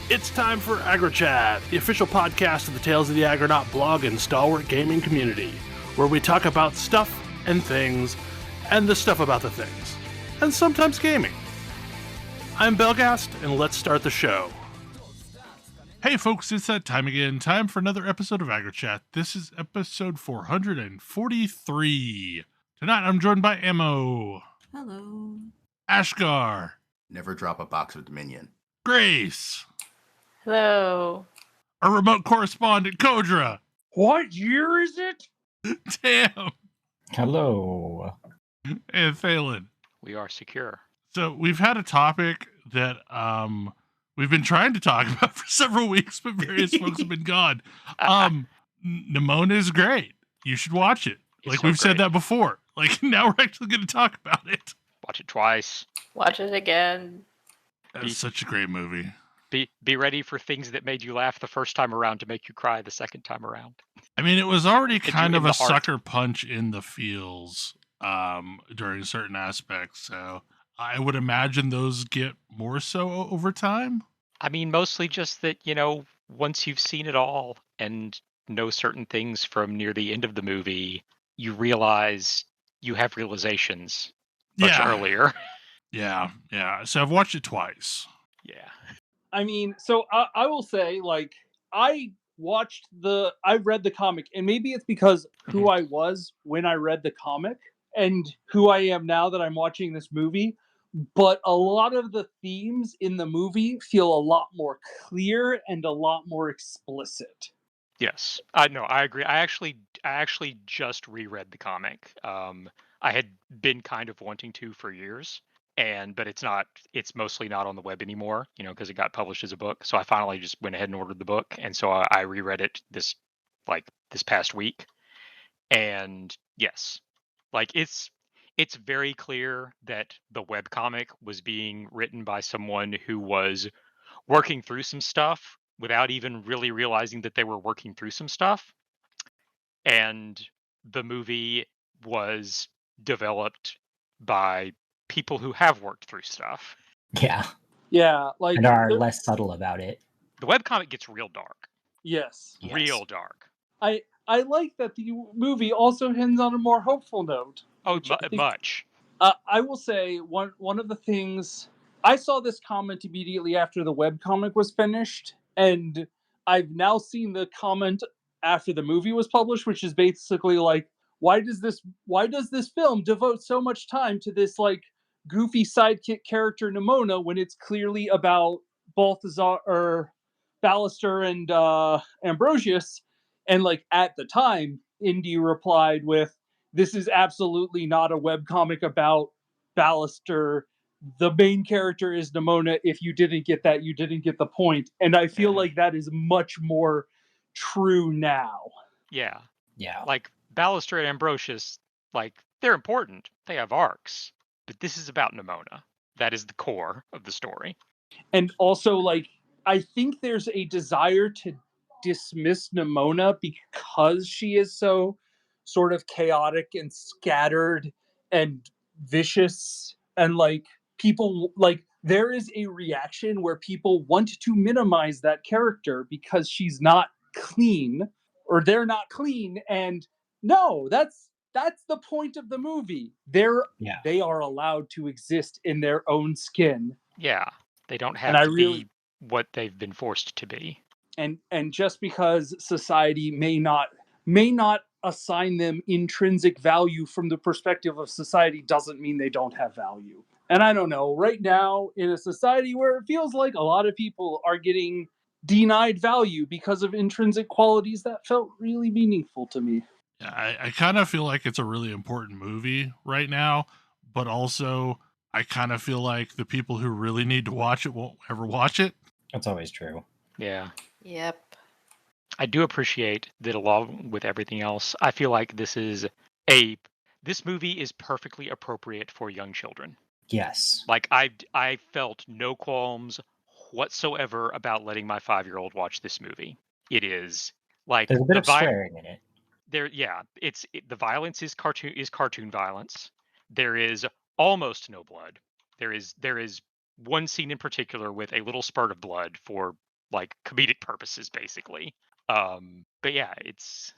It's time for AggroChat, the official podcast of the Tales of the Aggronaut blog and stalwart gaming community, where we talk about stuff and things, and the stuff about the things, and sometimes gaming. I'm Belghast, and let's start the show. Hey folks, it's that time again. Time for another episode of AggroChat. This is episode 443. Tonight I'm joined by Ammo. Hello. Ashgar. Never drop a box of Dominion. Grace. Hello. Our remote correspondent, Kodra. What year is it? Damn. Hello. And Thalen. We are secure. So we've had a topic that we've been trying to talk about for several weeks, but various folks have been gone. Nimona is great. You should watch it. Like we've said that before. Like now we're actually going to talk about it. Watch it twice. Watch it again. That's such a great movie. Be ready for things that made you laugh the first time around to make you cry the second time around. I mean, it was already kind of a heart. sucker punch in the feels during certain aspects. So I would imagine those get more so over time. I mean, mostly just that, once you've seen it all and know certain things from near the end of the movie, you realize you have realizations much earlier. Yeah. So I've watched it twice. Yeah. I mean, so I will say, like, I read the comic, and maybe it's because who I was when I read the comic and who I am now that I'm watching this movie, but a lot of the themes in the movie feel a lot more clear and a lot more explicit. Yes. I agree. I actually just reread the comic. I had been kind of wanting to for years. But it's mostly not on the web anymore, because it got published as a book. So I finally just went ahead and ordered the book. And so I reread it this past week. And yes, it's very clear that the webcomic was being written by someone who was working through some stuff without even really realizing that they were working through some stuff. And the movie was developed by people who have worked through stuff. Yeah. Like, and are less subtle about it. The webcomic gets real dark. Yes. Real dark. I like that the movie also ends on a more hopeful note. Oh, much. I will say one of the things, I saw this comment immediately after the webcomic was finished, and I've now seen the comment after the movie was published, which is basically like, why does this film devote so much time to this like goofy sidekick character Nimona when it's clearly about Ballister and Ambrosius? And like at the time, Indy replied with, "This is absolutely not a webcomic about Ballister. The main character is Nimona. If you didn't get that, you didn't get the point." And I feel like that is much more true now. Yeah. Yeah. Like Ballister and Ambrosius, they're important. They have arcs. But this is about Nimona. That is the core of the story. And also, I think there's a desire to dismiss Nimona because she is so sort of chaotic and scattered and vicious. And people, there is a reaction where people want to minimize that character because she's not clean, or they're not clean. And no, that's the point of the movie. They are allowed to exist in their own skin. Yeah, they don't have to be what they've been forced to be. And just because society may not assign them intrinsic value from the perspective of society doesn't mean they don't have value. And I don't know, right now in a society where it feels like a lot of people are getting denied value because of intrinsic qualities, that felt really meaningful to me. Yeah, I kind of feel like it's a really important movie right now, but also I kind of feel like the people who really need to watch it won't ever watch it. That's always true. Yeah. Yep. I do appreciate that along with everything else, I feel like this movie is perfectly appropriate for young children. Yes. I felt no qualms whatsoever about letting my 5-year-old watch this movie. It is there's a bit of swearing in it. The violence is cartoon violence. There is almost no blood. There is one scene in particular with a little spurt of blood for like comedic purposes, basically. But yeah, it's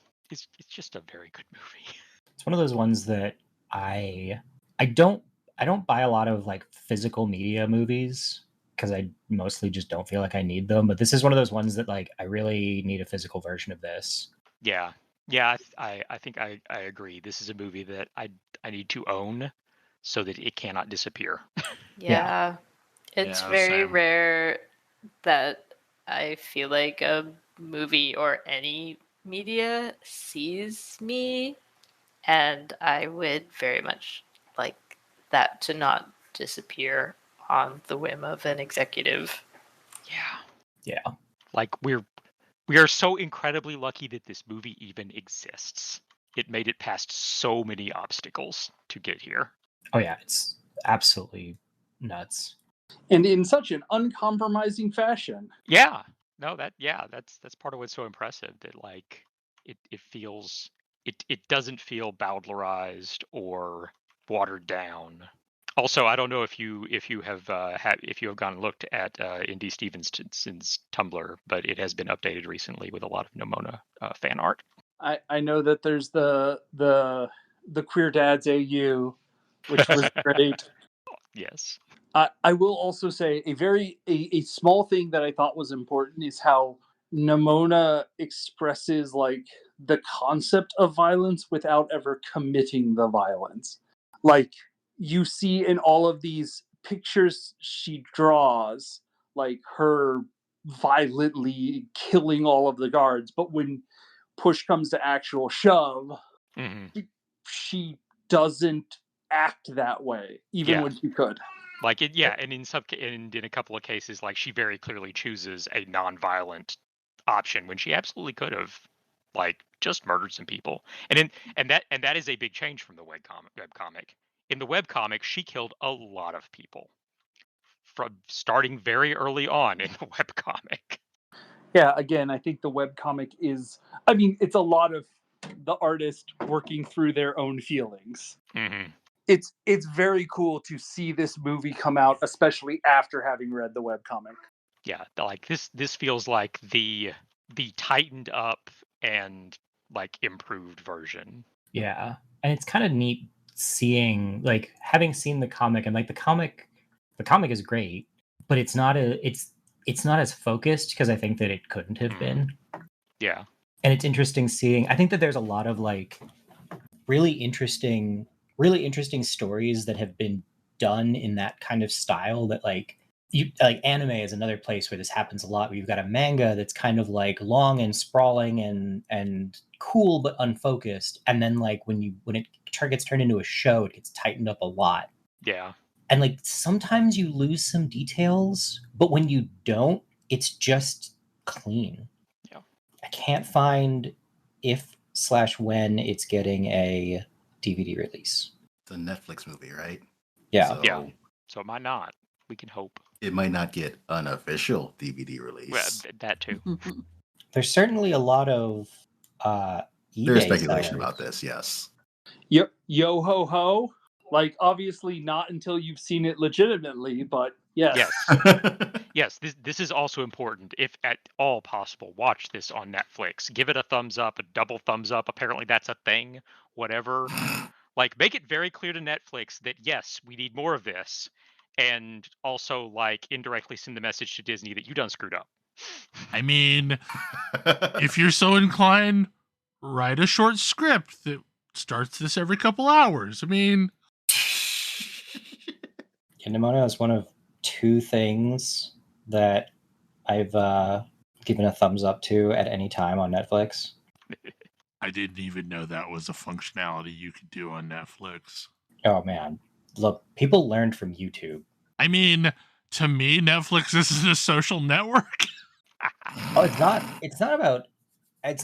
just a very good movie. It's one of those ones that I don't buy a lot of like physical media movies because I mostly just don't feel like I need them. But this is one of those ones that like I really need a physical version of this. Yeah, I think I agree. This is a movie that I need to own so that it cannot disappear. Yeah. It's Yeah, very same. rare that I feel like a movie or any media sees me, and I would very much like that to not disappear on the whim of an executive. Yeah. Yeah. Like we are so incredibly lucky that this movie even exists. It made it past so many obstacles to get here. Oh yeah, it's absolutely nuts. And in such an uncompromising fashion. Yeah. No, that's part of what's so impressive, that like it feels it doesn't feel bowdlerized or watered down. Also, I don't know if you have gone and looked at Indy Stevenson's Tumblr, but it has been updated recently with a lot of Nimona fan art. I know that there's the Queer Dads AU, which was great. Yes. I will also say a small thing that I thought was important is how Nimona expresses like the concept of violence without ever committing the violence. Like you see in all of these pictures she draws, like her violently killing all of the guards, but when push comes to actual shove, Mm-hmm. she doesn't act that way, even when she could. Like it, yeah, and in a couple of cases, like she very clearly chooses a non-violent option when she absolutely could have, like, just murdered some people. And that is a big change from the webcomic. In the webcomic, she killed a lot of people from starting very early on in the webcomic. Yeah, again, I think the webcomic is, I mean, it's a lot of the artist working through their own feelings. Mm-hmm. It's very cool to see this movie come out, especially after having read the webcomic. Yeah, like this feels like the tightened up and like improved version. Yeah. And it's kind of neat seeing like having seen the comic and like the comic is great, but it's not as focused because I think that it couldn't have been. Yeah. And it's interesting seeing I think that there's a lot of like really interesting stories that have been done in that kind of style that like anime is another place where this happens a lot, where you've got a manga that's kind of like long and sprawling and cool but unfocused, and then like when it gets turned into a show, it gets tightened up a lot. Yeah. And like sometimes you lose some details, but when you don't, it's just clean. Yeah. I can't find if/when it's getting a DVD release. It's a Netflix movie, right? Yeah. So Yeah. So it might not. We can hope. it might not get an official DVD release. Well, that too. There's certainly a lot of eBay There's speculation sellers. about this, yes. Yep, yo ho ho. Like obviously not until you've seen it legitimately, but yes. Yes, this is also important. If at all possible, watch this on Netflix. Give it a thumbs up, a double thumbs up. Apparently that's a thing. Whatever. Like, make it very clear to Netflix that yes, we need more of this, and also like indirectly send the message to Disney that you done screwed up. I mean, if you're so inclined, write a short script that starts this every couple hours. I mean, Nimona is one of two things that I've given a thumbs up to at any time on Netflix. I didn't even know that was a functionality you could do on Netflix. Oh man, look, people learned from YouTube. I mean, to me, Netflix isn't a social network. Oh, it's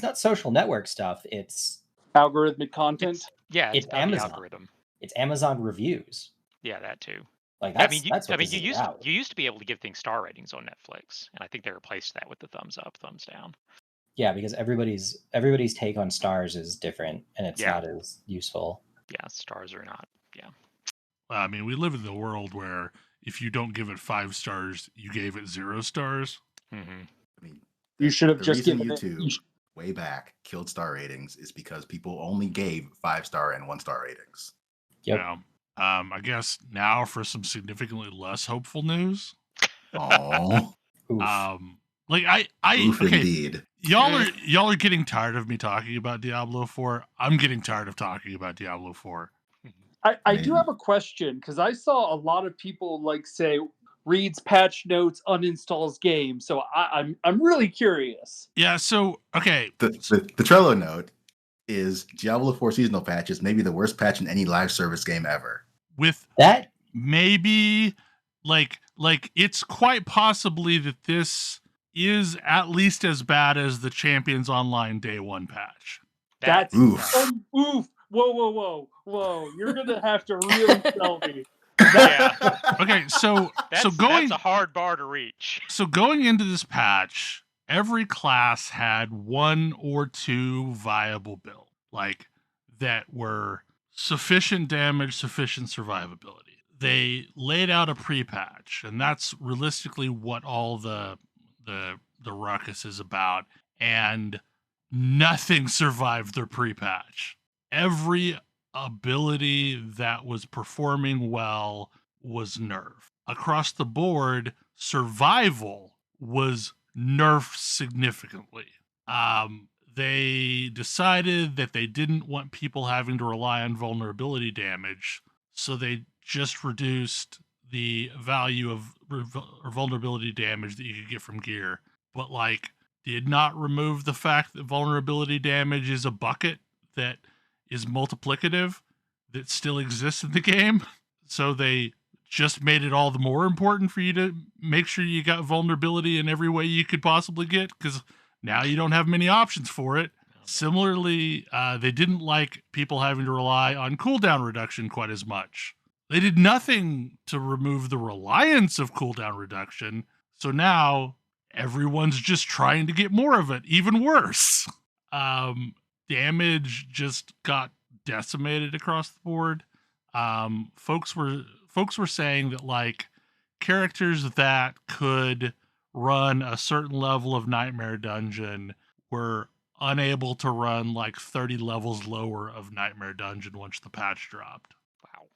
not social network stuff. It's Algorithmic content. It's about Amazon. the algorithm. It's Amazon reviews. Yeah, that too. Like I mean, that's what this you is used about. you used to be able to give things star ratings on Netflix, and I think they replaced that with the thumbs up, thumbs down. Yeah, because everybody's take on stars is different, and it's not as useful. Yeah, stars are not. Yeah. I mean, we live in the world where if you don't give it 5 stars, you gave it 0 stars. Mm-hmm. I mean, You should have the just reason given it. YouTube way back killed star ratings is because people only gave 5-star and 1-star ratings. Yep. Now, I guess now for some significantly less hopeful news. Oh, Oof. Like oof okay, indeed. y'all are getting tired of me talking about Diablo 4. I'm getting tired of talking about Diablo 4. I do have a question, because I saw a lot of people like say reads patch notes, uninstalls game. So I'm really curious. Yeah, so okay. The Trello note is Diablo 4 seasonal patch is maybe the worst patch in any live service game ever. With That maybe like it's quite possibly that this is at least as bad as the Champions Online Day 1 patch. That's Oof. oof. Whoa. You're gonna have to really tell me. Yeah, Okay, so that's a hard bar to reach. So going into this patch, every class had 1 or 2 viable builds, like that were sufficient damage, sufficient survivability. They laid out a pre-patch, and that's realistically what all the ruckus is about. And nothing survived their pre-patch. Every ability that was performing well was nerfed. Across the board, survival was nerfed significantly. They decided that they didn't want people having to rely on vulnerability damage, so they just reduced the value of vulnerability damage that you could get from gear. But like, did not remove the fact that vulnerability damage is a bucket that is multiplicative that still exists in the game. So they just made it all the more important for you to make sure you got vulnerability in every way you could possibly get, because now you don't have many options for it. Similarly, they didn't like people having to rely on cooldown reduction quite as much. They did nothing to remove the reliance of cooldown reduction. So now everyone's just trying to get more of it, even worse. Damage just got decimated across the board. Folks were saying that like characters that could run a certain level of Nightmare Dungeon were unable to run like 30 levels lower of Nightmare Dungeon once the patch dropped. Wow.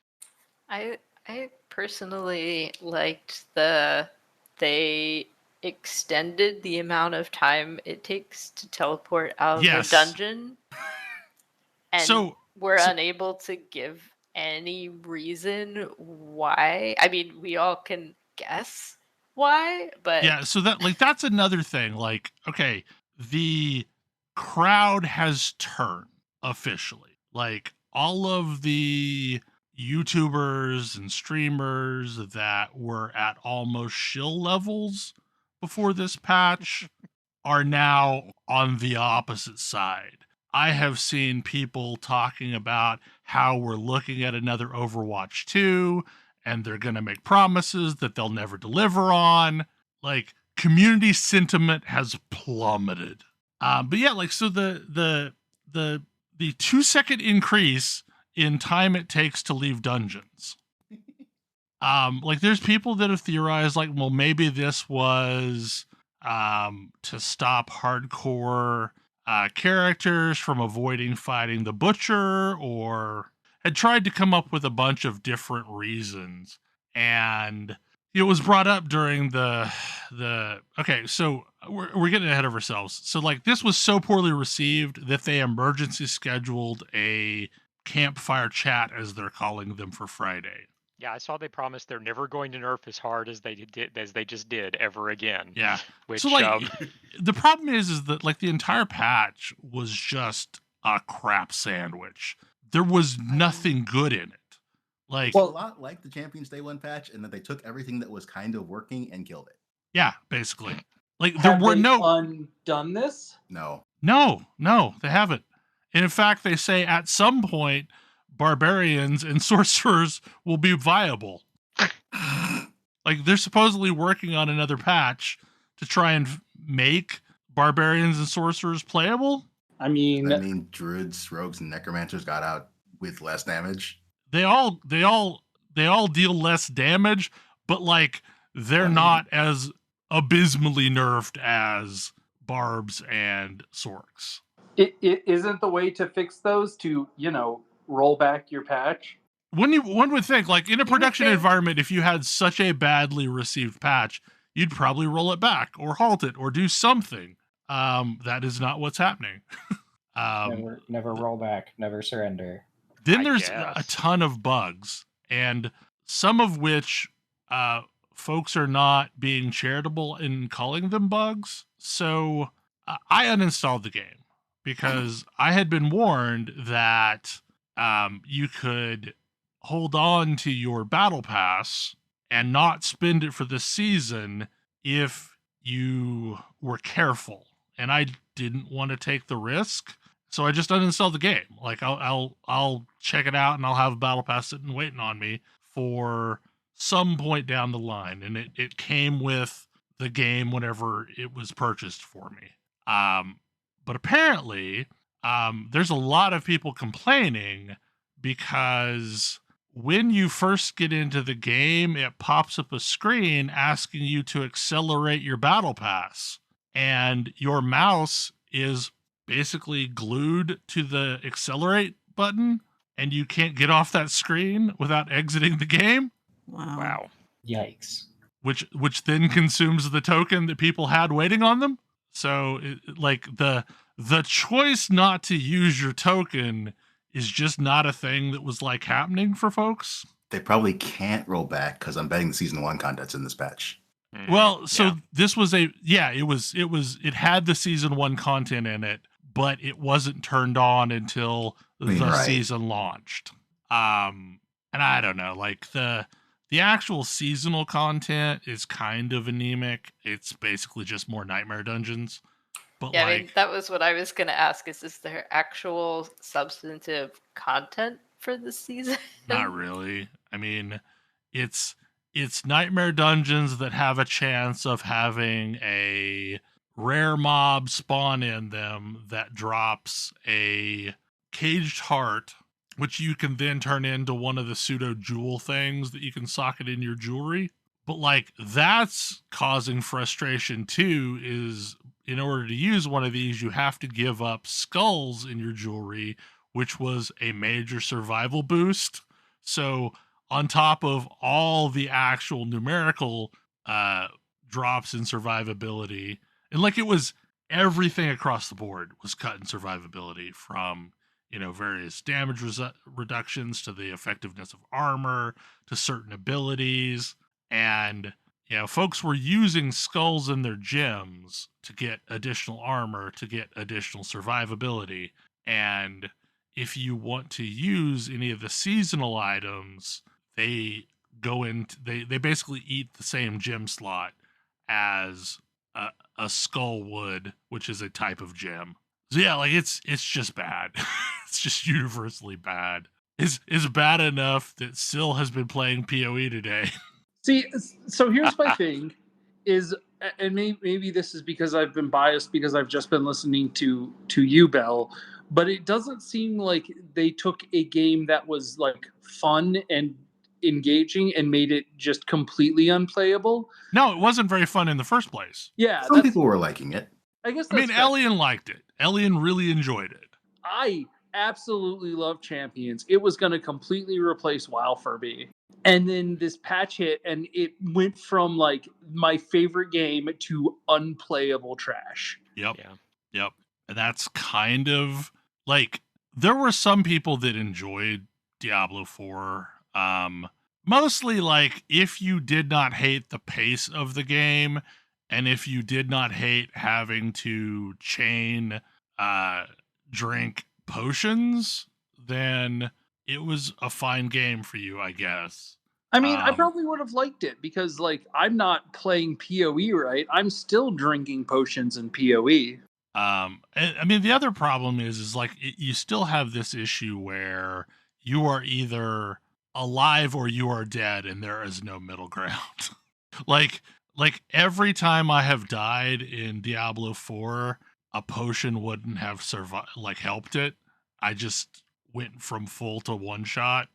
I personally liked they extended the amount of time it takes to teleport out of Yes. a dungeon, and So we're unable to give any reason why. I mean, we all can guess why, but yeah, so that's another thing. Like, okay, the crowd has turned officially. Like all of the YouTubers and streamers that were at almost shill levels before this patch are now on the opposite side. I have seen people talking about how we're looking at another Overwatch 2 and they're going to make promises that they'll never deliver on. Like, community sentiment has plummeted. But yeah, like, so the 2-second increase in time it takes to leave dungeons. Like, there's people that have theorized, like, well, maybe this was to stop hardcore characters from avoiding fighting the butcher, or had tried to come up with a bunch of different reasons. And it was brought up during the okay, so we're getting ahead of ourselves. So like, this was so poorly received that they emergency scheduled a campfire chat, as they're calling them, for Friday. Yeah, I saw they promised they're never going to nerf as hard as they just did ever again. Yeah. Which So like, the problem is that like the entire patch was just a crap sandwich. There was nothing good in it. Like, It's a lot like the Champions Day 1 patch, and that they took everything that was kind of working and killed it. yeah, basically. Like, there Have were they no undone this? No. No, they haven't. And in fact, they say at some point barbarians and sorcerers will be viable. Like, they're supposedly working on another patch to try and make barbarians and sorcerers playable. I mean, druids, rogues, and necromancers got out with less damage. They all deal less damage, but like they're not as abysmally nerfed as barbs and sorks. It isn't the way to fix those to, roll back your patch. One would think, like, in a You would production think- environment, if you had such a badly received patch, you'd probably roll it back or halt it or do something. That is not what's happening. Never roll back, never surrender. Then I there's a guess. ton of bugs, and some of which folks are not being charitable in calling them bugs. So I uninstalled the game because I had been warned that you could hold on to your battle pass and not spend it for the season if you were careful. And I didn't want to take the risk. So I just uninstalled the game. Like I'll check it out and I'll have a battle pass sitting waiting on me for some point down the line. And it came with the game whenever it was purchased for me. But apparently, there's a lot of people complaining because when you first get into the game, it pops up a screen asking you to accelerate your battle pass, and your mouse is basically glued to the accelerate button, and you can't get off that screen without exiting the game, Wow. Yikes. which then consumes the token that people had waiting on them. So like the choice not to use your token is just not a thing that was like happening for folks. They probably can't roll back because I'm betting the season 1 content's in this patch. Well, so yeah. this was it had the season 1 content in it, but it wasn't turned on until the Right. season launched. And I don't know, like the actual seasonal content is kind of anemic. It's basically just more nightmare dungeons. But Yeah, like, I mean, that was what I was going to ask. Is there actual substantive content for this season? not really. I mean, it's nightmare dungeons that have a chance of having a rare mob spawn in them that drops a caged heart, which you can then turn into one of the pseudo jewel things that you can socket in your jewelry. But like, that's causing frustration too, is in order to use one of these, you have to give up skulls in your jewelry, which was a major survival boost. So on top of all the actual numerical drops in survivability, and like, it was everything across the board was cut in survivability, from various damage reductions to the effectiveness of armor to certain abilities. And folks were using skulls in their gems to get additional armor, to get additional survivability. And if you want to use any of the seasonal items, they go into they basically eat the same gem slot as a skull would, which is a type of gem. So yeah, like, it's just bad. It's just universally bad. It's bad enough that Syl has been playing PoE today. See, so here's my thing is, and maybe this is because I've been biased because I've just been listening to you, Bell, but it doesn't seem like they took a game that was like fun and engaging and made it just completely unplayable. No, it wasn't very fun in the first place. Yeah, Some people were liking it. I guess I mean, that's fair. Elian liked it. Elian really enjoyed it. I absolutely love Champions. It was going to completely replace WoW for me. And then this patch hit, and it went from like my favorite game to unplayable trash. Yep. Yeah. Yep. And that's kind of like, there were some people that enjoyed Diablo 4. Mostly like, if you did not hate the pace of the game, and if you did not hate having to chain drink potions, then it was a fine game for you, I guess. I mean, I probably would have liked it because, like, I'm not playing PoE right. I'm still drinking potions in PoE. And, I mean, the other problem is like, you still have this issue where you are either alive or you are dead, and there is no middle ground. like every time I have died in Diablo 4, a potion wouldn't have helped it. I just went from full to one shot.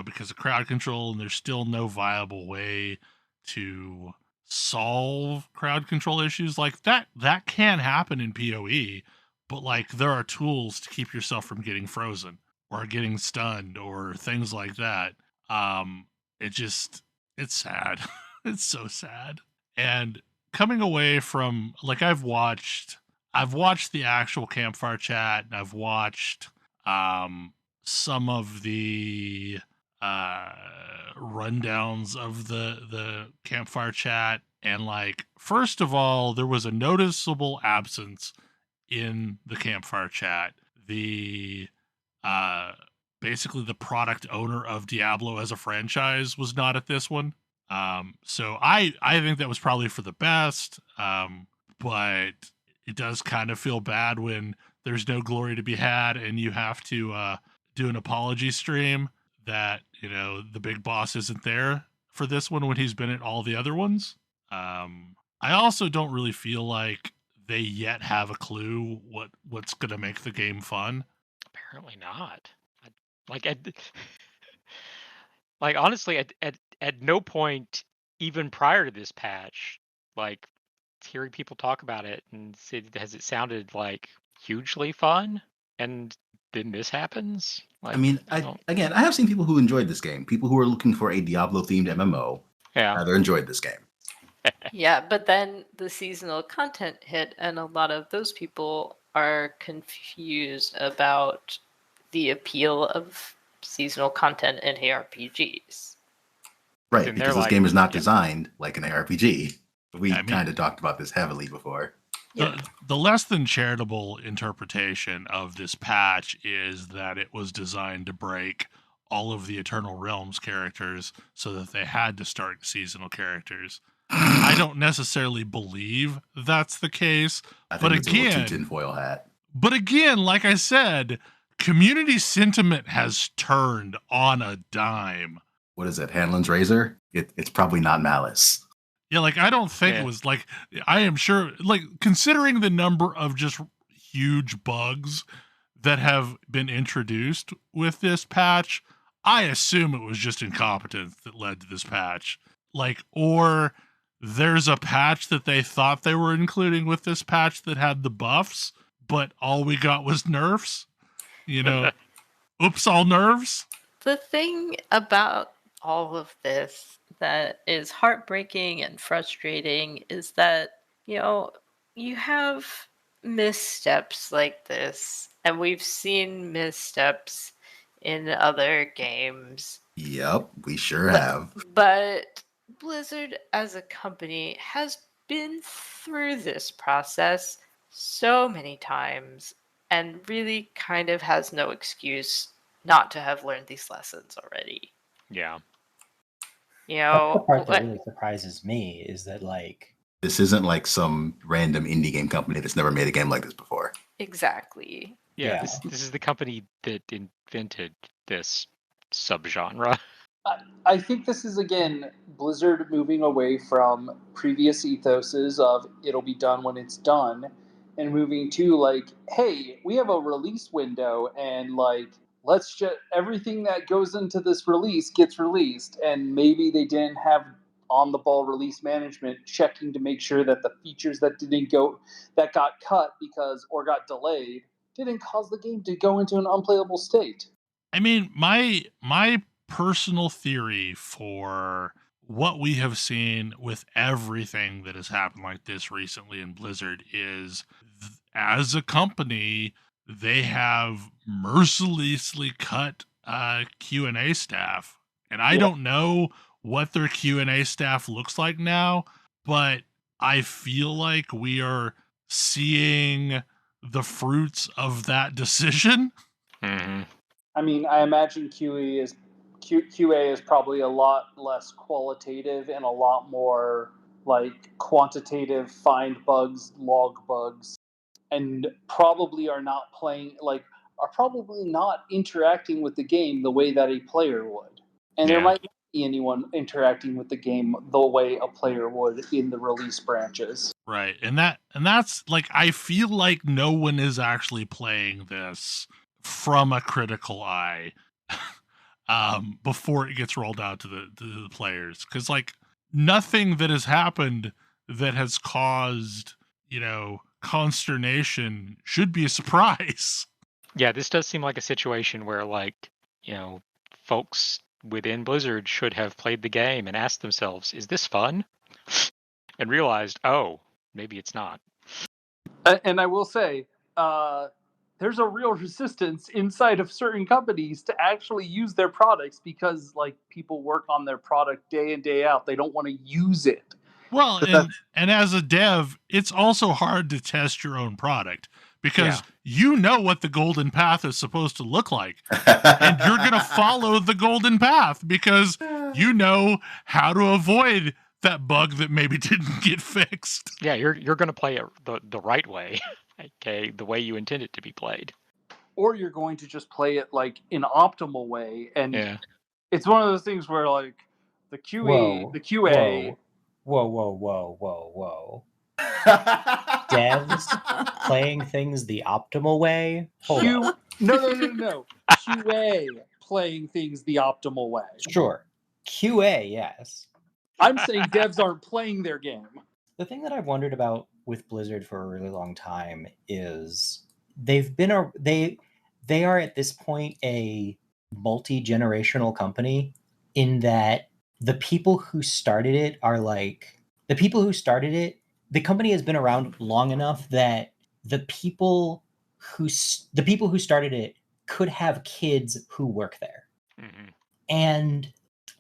Because of crowd control, and there's still no viable way to solve crowd control issues like that can happen in PoE, but like there are tools to keep yourself from getting frozen or getting stunned or things like that. It just it's sad. It's so sad. And coming away from like I've watched the actual campfire chat, and I've watched some of the uh rundowns of the campfire chat, and like first of all there was a noticeable absence in the campfire chat. The uh basically the product owner of Diablo as a franchise was not at this one. So I think that was probably for the best. But it does kind of feel bad when there's no glory to be had and you have to do an apology stream that, you know, the big boss isn't there for this one when he's been at all the other ones. I also don't really feel like they yet have a clue what's going to make the game fun. Apparently not. Like, like honestly, at no point, even prior to this patch, like hearing people talk about it and has it sounded like hugely fun, and then this happens. Like, I mean, I have seen people who enjoyed this game. People who are looking for a Diablo themed MMO yeah, rather enjoyed this game. Yeah, but then the seasonal content hit, and a lot of those people are confused about the appeal of seasonal content in ARPGs. Right, Then because they're this game is not yeah. designed like an ARPG. We I mean- kind of talked about this heavily before. Yeah. The less than charitable interpretation of this patch is that it was designed to break all of the Eternal Realms characters so that they had to start seasonal characters. I don't necessarily believe that's the case. I think But it's a little again- too tinfoil hat. But again, like I said, community sentiment has turned on a dime. What is it, Hanlon's razor? It's probably not malice. Yeah, like I don't think Yeah. it was like I am sure like considering the number of just huge bugs that have been introduced with this patch, I assume it was just incompetence that led to this patch. Like, or there's a patch that they thought they were including with this patch that had the buffs, but all we got was nerfs. You know, oops, all nerves. The thing about all of this that is heartbreaking and frustrating is that, you know, you have missteps like this, and we've seen missteps in other games, Yep, we sure have. but Blizzard as a company has been through this process so many times and really kind of has no excuse not to have learned these lessons already. Yeah. You That's the know, part that really surprises me is that like This isn't like some random indie game company that's never made a game like this before. exactly. Yeah, Yeah. This is the company that invented this subgenre. I think this is again Blizzard moving away from previous ethoses of it'll be done when it's done, and moving to like, hey, we have a release window, and like let's just everything that goes into this release gets released, and maybe they didn't have on the ball release management checking to make sure that the features that got cut because or got delayed didn't cause the game to go into an unplayable state. I mean, my personal theory for what we have seen with everything that has happened like this recently in Blizzard is as a company, they have mercilessly cut Q&A staff. And I don't know what their Q&A staff looks like now, but I feel like we are seeing the fruits of that decision. Mm-hmm. I mean, I imagine QA is probably a lot less qualitative and a lot more like quantitative, find bugs, log bugs, and probably are probably not interacting with the game the way that a player would. And there Yeah. might not be anyone interacting with the game the way a player would in the release branches. Right. And that's like I feel like no one is actually playing this from a critical eye before it gets rolled out to the players, cuz like nothing that has happened that has caused, consternation should be a surprise. Yeah, this does seem like a situation where, folks within Blizzard should have played the game and asked themselves, is this fun? And realized, oh, maybe it's not. And I will say, there's a real resistance inside of certain companies to actually use their products because, people work on their product day in, day out. They don't want to use it. Well, and as a dev, it's also hard to test your own product because you know what the golden path is supposed to look like. And you're going to follow the golden path because you know how to avoid that bug that maybe didn't get fixed. Yeah, you're going to play it the right way, okay, the way you intend it to be played. Or you're going to just play it in optimal way, and it's one of those things where the QA. Whoa. Devs playing things the optimal way? No. QA playing things the optimal way. Sure. QA, yes. I'm saying devs aren't playing their game. The thing that I've wondered about with Blizzard for a really long time is they are at this point a multi-generational company in that the people who started it the company has been around long enough that the people who started it could have kids who work there. Mm-hmm. And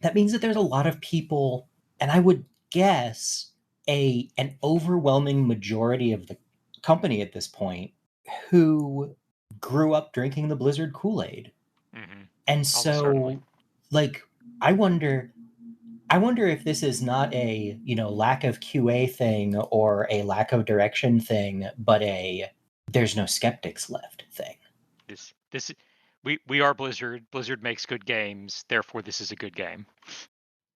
that means that there's a lot of people, and I would guess an overwhelming majority of the company at this point who grew up drinking the Blizzard Kool-Aid. Mm-hmm. And so, I wonder if this is not a, lack of QA thing or a lack of direction thing, but there's no skeptics left thing. We are Blizzard. Blizzard makes good games. Therefore, this is a good game.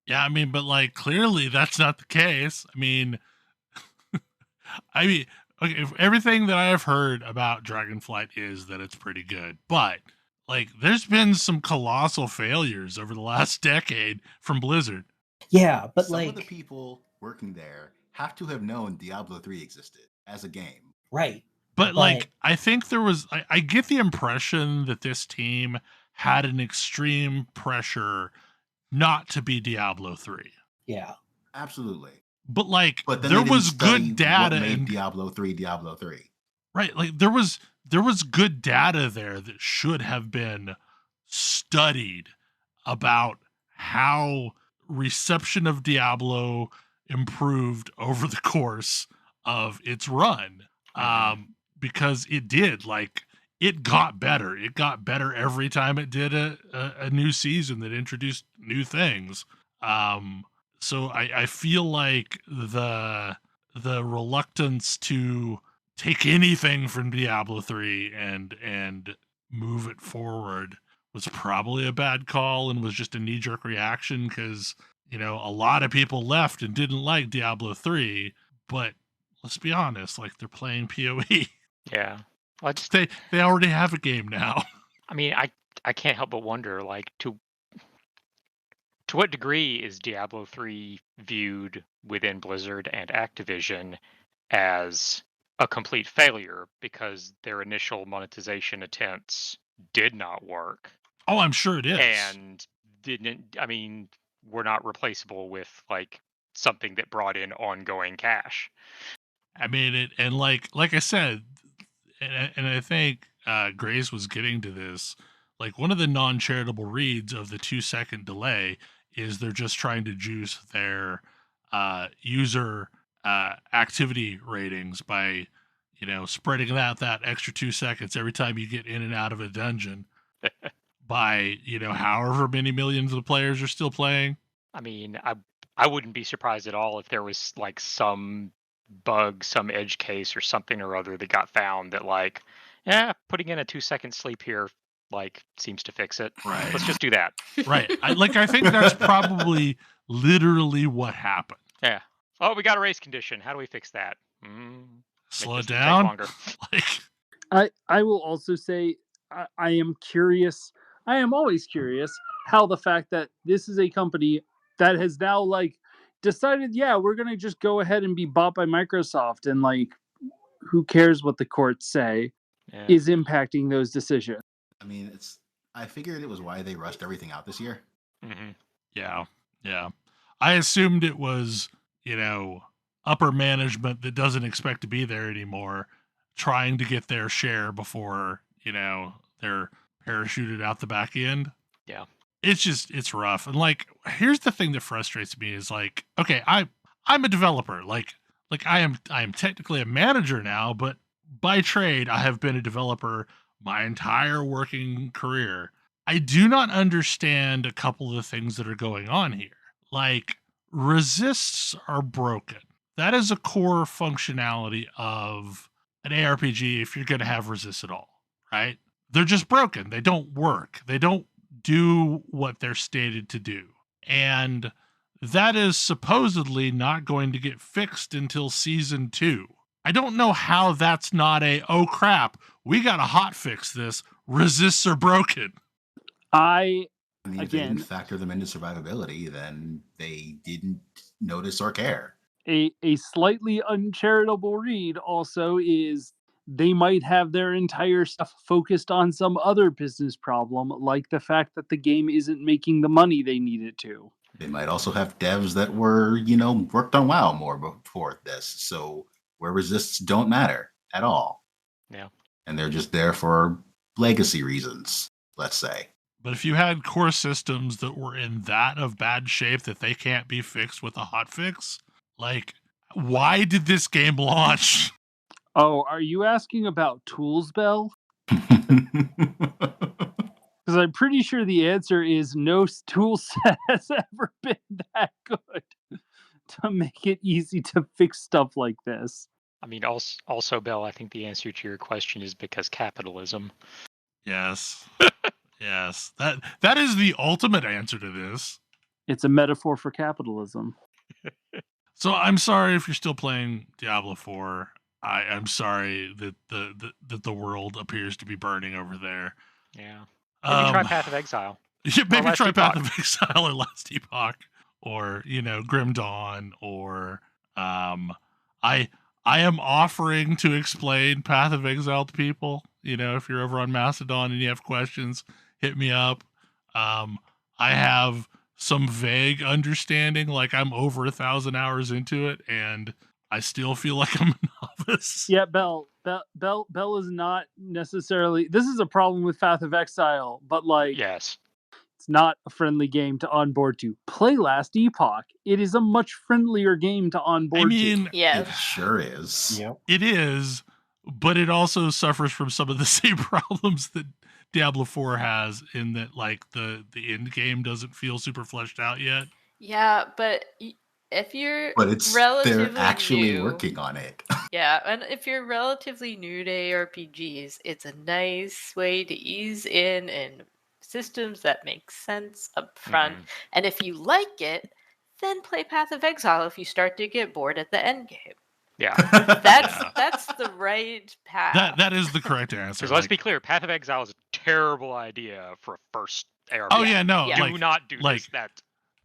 Yeah, but clearly that's not the case. Okay, everything that I have heard about Dragonflight is that it's pretty good, but there's been some colossal failures over the last decade from Blizzard. Yeah, but some of the people working there have to have known Diablo 3 existed as a game. Right. But I think there was, I get the impression that this team had an extreme pressure not to be Diablo 3. Yeah. Absolutely. But there was good data in Diablo 3. Right, there was good data there that should have been studied about how reception of Diablo improved over the course of its run. Because it did, it got better. It got better every time it did a new season that introduced new things. So I feel like the reluctance to take anything from Diablo 3 and move it forward was probably a bad call and was just a knee-jerk reaction because, a lot of people left and didn't like Diablo 3, but let's be honest, they're playing PoE. Yeah. They already have a game now. I can't help but wonder, to what degree is Diablo 3 viewed within Blizzard and Activision as a complete failure because their initial monetization attempts did not work? Oh, I'm sure it is. And were not replaceable with something that brought in ongoing cash. Like I said, and I think Grace was getting to this, one of the non-charitable reads of the 2-second delay is they're just trying to juice their user activity ratings by, spreading out that extra 2 seconds every time you get in and out of a dungeon by, however many millions of players are still playing. I wouldn't be surprised at all if there was some bug, some edge case or something or other that got found that putting in a 2-second sleep here seems to fix it. Right. Let's just do that. Right. I think that's probably literally what happened. Yeah. Oh, we got a race condition. How do we fix that? Slow it down. I will also say I am curious. I am always curious how the fact that this is a company that has now decided, yeah, we're going to just go ahead and be bought by Microsoft, and like, who cares what the courts say is impacting those decisions. I mean, I figured it was why they rushed everything out this year. Mm-hmm. Yeah. I assumed it was, upper management that doesn't expect to be there anymore, trying to get their share before, they're parachuted out the back end. Yeah. It's rough. And like, here's the thing that frustrates me is like, okay, I'm a developer. Like I am technically a manager now, but by trade, I have been a developer my entire working career. I do not understand a couple of the things that are going on here. Like, resists are broken. That is a core functionality of an ARPG if you're going to have resists at all, right? They're just broken. They don't work. They don't do what they're stated to do. And that is supposedly not going to get fixed until season 2. I don't know how that's not oh crap, we got to hot fix this. Resists are broken. I mean, if they didn't factor them into survivability, then they didn't notice or care. A slightly uncharitable read also is they might have their entire stuff focused on some other business problem, like the fact that the game isn't making the money they need it to. They might also have devs that were, worked on WoW more before this, so where resists don't matter at all. Yeah. And they're just there for legacy reasons, let's say. But if you had core systems that were in that of bad shape that they can't be fixed with a hotfix, like, why did this game launch? Oh, are you asking about tools, Bell? Because I'm pretty sure the answer is no tool set has ever been that good to make it easy to fix stuff like this. I mean, also, Bell, I think the answer to your question is because capitalism. Yes. Yes. That is the ultimate answer to this. It's a metaphor for capitalism. So I'm sorry if you're still playing Diablo 4. I'm sorry that the world appears to be burning over there. Yeah. Maybe try Path of Exile. Yeah, maybe try Epoch. Path of Exile or Last Epoch, or Grim Dawn, or I am offering to explain Path of Exile to people. If you're over on Mastodon and you have questions, hit me up. I have some vague understanding, like I'm over 1,000 hours into it, and I still feel like I'm a novice. Yeah, Bell is not necessarily. This is a problem with Path of Exile, but yes, it's not a friendly game to onboard to. Play Last Epoch. It is a much friendlier game to onboard to. It sure is. Yep. It is, but it also suffers from some of the same problems that Diablo 4 has, in that like the end game doesn't feel super fleshed out yet. Yeah, but if you're they're actually new, working on it. Yeah, and if you're relatively new to ARPGs, it's a nice way to ease in systems that make sense up front. And if you like it, then play Path of Exile if you start to get bored at the end game. Yeah. That's the right path. That is the correct answer. Because let's be clear, Path of Exile is a terrible idea for a first ARPG. Oh yeah, no. Yeah. Do not do this.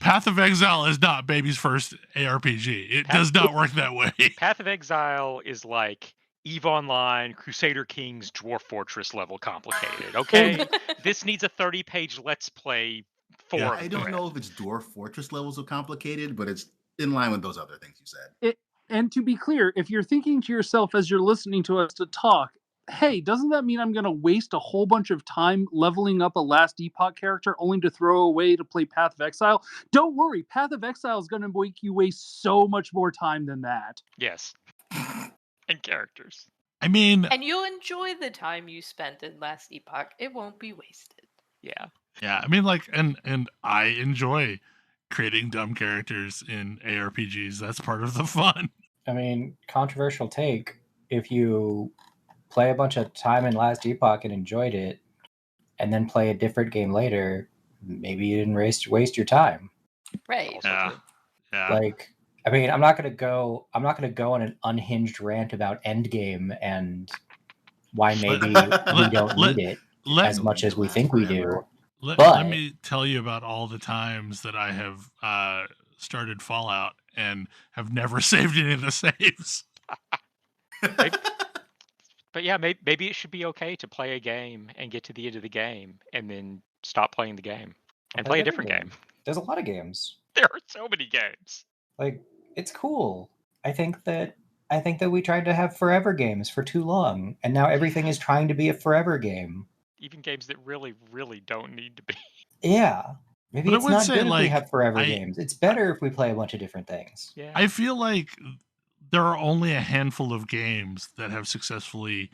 Path of Exile is not baby's first ARPG. It does not work that way. Path of Exile is like EVE Online, Crusader Kings, Dwarf Fortress level complicated. Okay, this needs a 30-page Let's Play forum. I don't know if it's Dwarf Fortress levels of complicated, but it's in line with those other things you said. And to be clear, if you're thinking to yourself as you're listening to us to talk, hey, doesn't that mean I'm going to waste a whole bunch of time leveling up a Last Epoch character only to throw away to play Path of Exile? Don't worry, Path of Exile is going to make you waste so much more time than that. Yes. And characters. I mean... And you'll enjoy the time you spent in Last Epoch. It won't be wasted. Yeah. Yeah, I mean, like, and I enjoy creating dumb characters in ARPGs. That's part of the fun. I mean, controversial take. If you play a bunch of time in Last Epoch and enjoyed it, and then play a different game later, maybe you didn't waste your time. Right. Yeah. Like, I mean, I'm not gonna go on an unhinged rant about Endgame and why maybe we don't need it as much as we think we do. Let me tell you about all the times that I have started Fallout and have never saved any of the saves. But yeah, maybe it should be okay to play a game and get to the end of the game and then stop playing the game and play a different game. There's a lot of games. There are so many games. Like, it's cool. I think that we tried to have forever games for too long, and now everything is trying to be a forever game. Even games that really, really don't need to be. Yeah. Maybe But I it's would not say, good if we like, have forever games. It's better if we play a bunch of different things. Yeah. I feel like there are only a handful of games that have successfully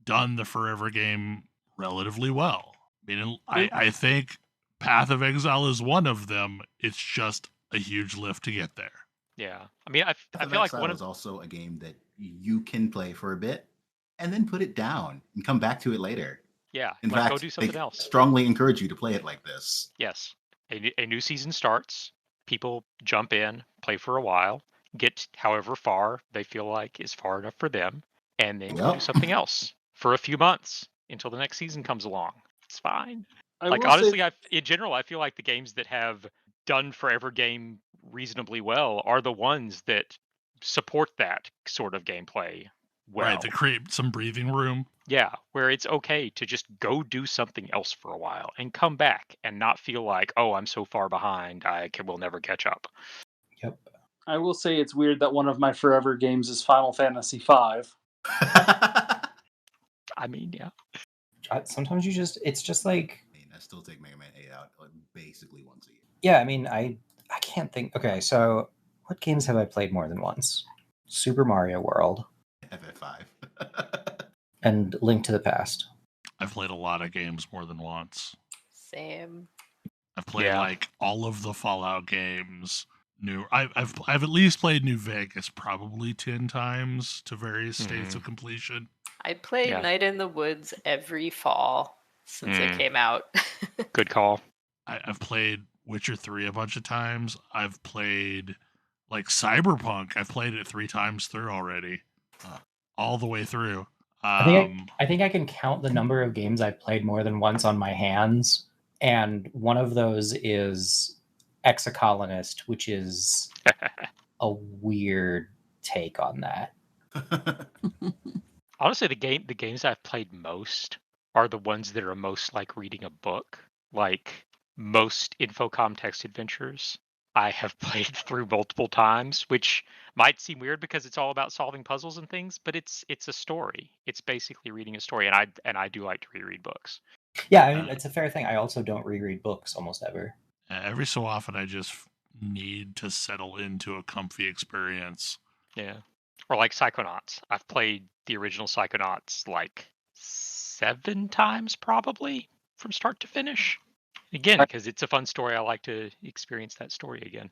done the forever game relatively well. I mean, I think Path of Exile is one of them. It's just a huge lift to get there. Yeah. I mean, I Path of feel like Exile one is of also a game that you can play for a bit and then put it down and come back to it later. yeah, In like fact, go do something they else. strongly encourage you to play it like this. Yes. A new season starts. People jump in, play for a while, get however far they feel like is far enough for them, and then go do Yep. something else for a few months until the next season comes along. It's fine. I Like will honestly, say, in general, I feel like the games that have done forever game reasonably well are the ones that support that sort of gameplay well. Right, to create some breathing room. Yeah, where it's okay to just go do something else for a while and come back and not feel like, oh, I'm so far behind, will never catch up. Yep. I will say it's weird that one of my forever games is Final Fantasy V. I mean, yeah. Sometimes it's just like, I still take Mega Man 8 out like, basically once a year. yeah, I mean, I can't think. Okay, so what games have I played more than once? Super Mario World FF5. and Link to the Past. I've played a lot of games more than once. Same. I've played Yeah. like all of the Fallout games. I've at least played New Vegas probably 10 times to various states of completion. I play Yeah. Night in the Woods every fall since it Mm. came out. Good call. I've played Witcher 3 a bunch of times. I've played like Cyberpunk. I've played it 3 times through already. All the way through. I think I can count the number of games I've played more than once on my hands, and one of those is Exocolonist, which is a weird take on that. Honestly, the games I've played most are the ones that are most like reading a book. Like most Infocom text adventures, I have played through multiple times, which might seem weird because it's all about solving puzzles and things, but it's a story. It's basically reading a story, and I do like to reread books. Yeah, I mean, it's a fair thing. I also don't reread books almost ever. Every so often, I just need to settle into a comfy experience. Yeah. Or like Psychonauts. I've played the original Psychonauts like 7 times probably from start to finish. Again, because it's a fun story. I like to experience that story again.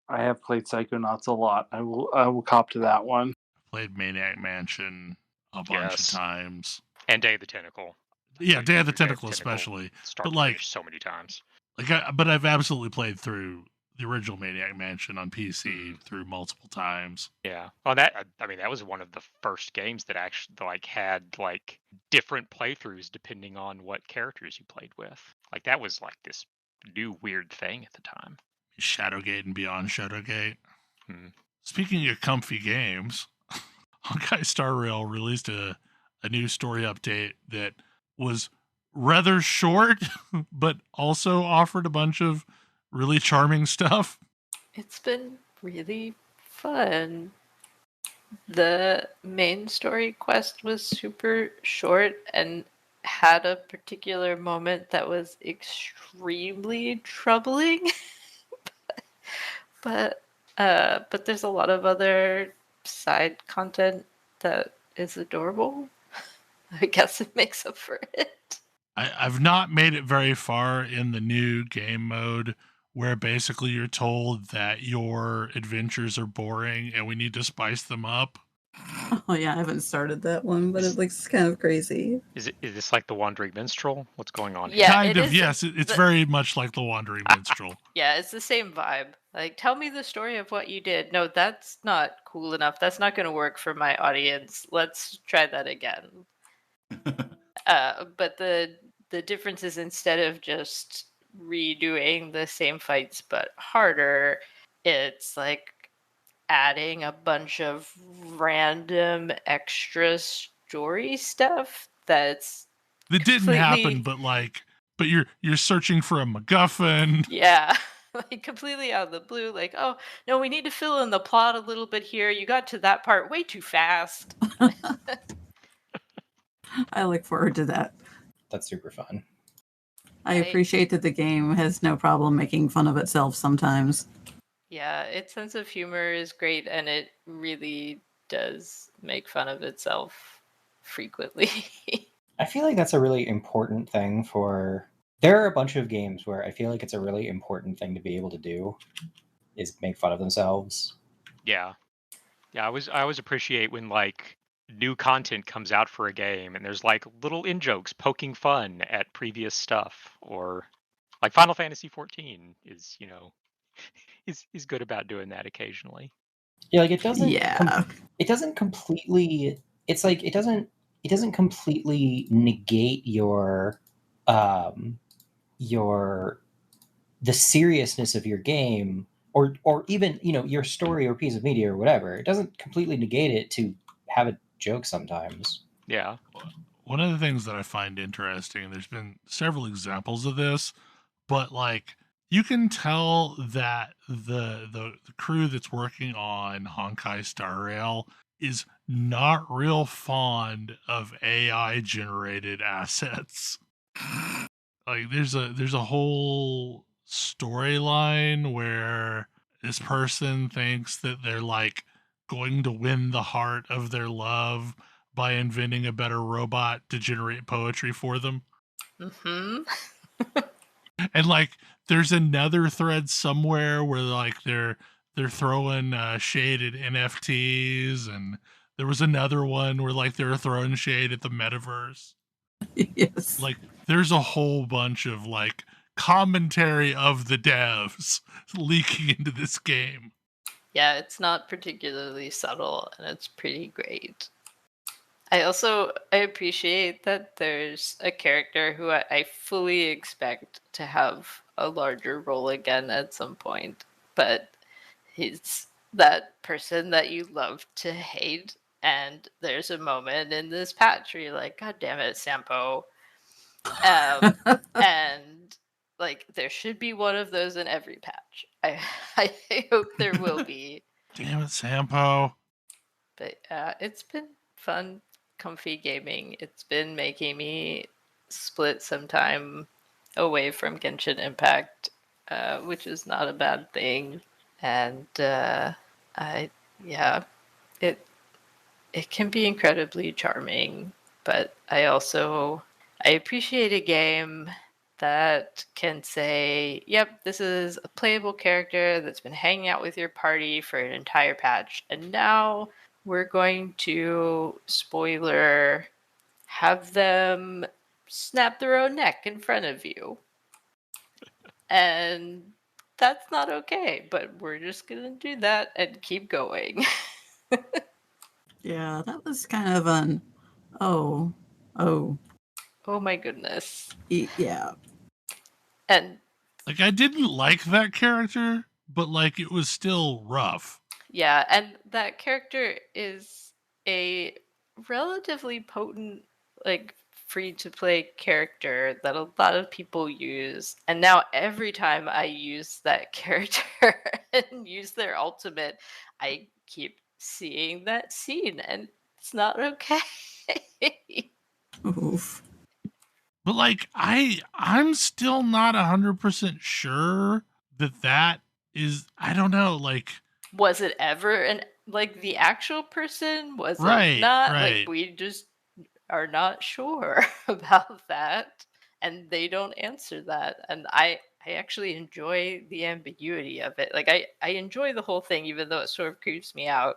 I have played Psychonauts a lot. I will cop to that one. Played Maniac Mansion a bunch of times. And Day of the Tentacle. Yeah, Day of the Tentacle especially. Start But to like finish so many times. But I've absolutely played through the original Maniac Mansion on PC through multiple times. Yeah. Well, that was one of the first games that actually like had like different playthroughs depending on what characters you played with. Like that was like this new weird thing at the time. Shadowgate and Beyond Shadowgate. Hmm. Speaking of comfy games, Honkai Star Rail released a new story update that was rather short, but also offered a bunch of really charming stuff. It's been really fun. The main story quest was super short and had a particular moment that was extremely troubling. but there's a lot of other side content that is adorable. I guess it makes up for it. I've not made it very far in the new game mode where basically you're told that your adventures are boring and we need to spice them up. Oh yeah, I haven't started that one, but it looks kind of crazy. Is this like the Wandering Minstrel? What's going on? Yeah, kind it of. is Yes, it's very much like the Wandering Minstrel. Yeah, it's the same vibe. Like, tell me the story of what you did. No, that's not cool enough. That's not going to work for my audience. Let's try that again. But the difference is instead of just redoing the same fights but harder, it's like adding a bunch of random extra story stuff that's That didn't happen, but you're searching for a MacGuffin. yeah, like completely out of the blue. Like, oh no, we need to fill in the plot a little bit here. You got to that part way too fast. I look forward to that. That's super fun. I appreciate that the game has no problem making fun of itself sometimes. Yeah, its sense of humor is great, and it really does make fun of itself frequently. I feel like that's a really important thing for... There are a bunch of games where I feel like it's a really important thing to be able to do, is make fun of themselves. Yeah. I always appreciate when like new content comes out for a game and there's like little in-jokes poking fun at previous stuff, or like Final Fantasy 14 is, is good about doing that occasionally. Yeah, like it doesn't Yeah. completely... It's like it doesn't completely negate your the seriousness of your game, or even your story or piece of media or whatever. It doesn't completely negate it to have a joke sometimes. Yeah. One of the things that I find interesting, and there's been several examples of this, but like you can tell that the crew that's working on Honkai Star Rail is not real fond of AI generated assets. Like there's a whole storyline where this person thinks that they're like going to win the heart of their love by inventing a better robot to generate poetry for them. Mm-hmm. And like there's another thread somewhere where like they're throwing shade at NFTs, and there was another one where like they're throwing shade at the metaverse. Yes. Like there's a whole bunch of like commentary of the devs leaking into this game. Yeah, it's not particularly subtle, and it's pretty great. I appreciate that there's a character who I fully expect to have a larger role again at some point, but he's that person that you love to hate, and there's a moment in this patch where you're like, God damn it, Sampo. And like there should be one of those in every patch. I hope there will be. Damn it, Sampo. But it's been fun, comfy gaming. It's been making me split some time away from Genshin Impact, which is not a bad thing. And it can be incredibly charming. But I appreciate a game that can say, yep, this is a playable character that's been hanging out with your party for an entire patch, and now we're going to, spoiler, have them snap their own neck in front of you. And that's not okay, but we're just going to do that and keep going. Yeah, that was kind of an oh. Oh my goodness. Yeah. And like I didn't like that character, but like it was still rough. Yeah, and that character is a relatively potent, like, free to play character that a lot of people use. And now every time I use that character and use their ultimate, I keep seeing that scene, and it's not okay. Oof. But like I'm still not 100% sure that is, I don't know, like Was it ever the actual person? Was Right, it not? right. Like, we just are not sure about that, and they don't answer that. And I actually enjoy the ambiguity of it. Like, I enjoy the whole thing, even though it sort of creeps me out.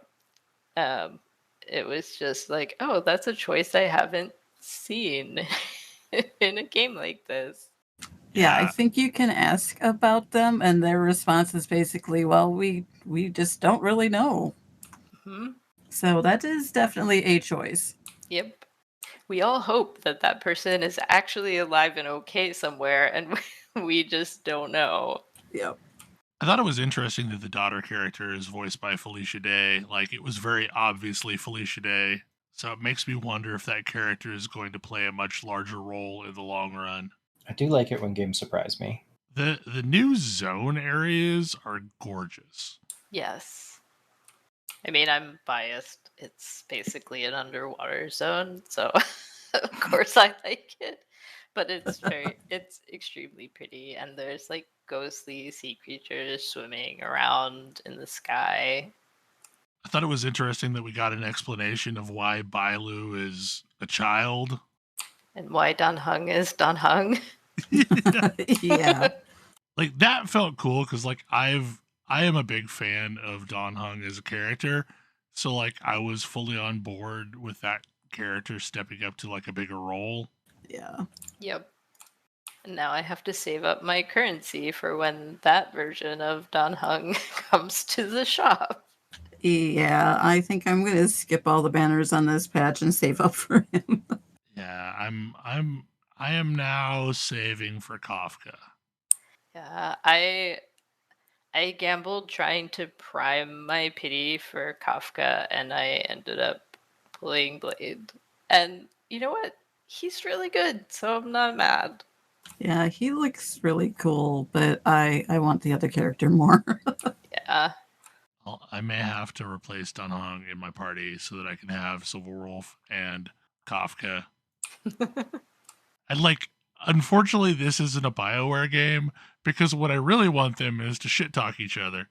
It was just like, oh, that's a choice I haven't seen in a game like this. Yeah, I think you can ask about them, and their response is basically, well, we just don't really know. Hmm. So that is definitely a choice. Yep. We all hope that that person is actually alive and okay somewhere, and we just don't know. Yep. I thought it was interesting that the daughter character is voiced by Felicia Day. Like, it was very obviously Felicia Day. So it makes me wonder if that character is going to play a much larger role in the long run. I do like it when games surprise me. The new zone areas are gorgeous. Yes. I mean, I'm biased. It's basically an underwater zone, so of course I like it. But it's extremely pretty, and there's like ghostly sea creatures swimming around in the sky. I thought it was interesting that we got an explanation of why Bailu is a child. And why Dan Hung is Dan Hung. Yeah. Like, that felt cool because like I am a big fan of Don Hung as a character, so like I was fully on board with that character stepping up to like a bigger role. Yeah. Yep. And now I have to save up my currency for when that version of Dan Hung comes to the shop. Yeah, I think I'm going to skip all the banners on this patch and save up for him. Yeah, I am now saving for Kafka. Yeah, I gambled trying to prime my pity for Kafka, and I ended up pulling Blade. And you know what? He's really good, so I'm not mad. Yeah, he looks really cool, but I want the other character more. Yeah. Well, I may have to replace Don Hung in my party so that I can have Silverwolf and Kafka. And like, unfortunately, this isn't a BioWare game because what I really want them is to shit talk each other.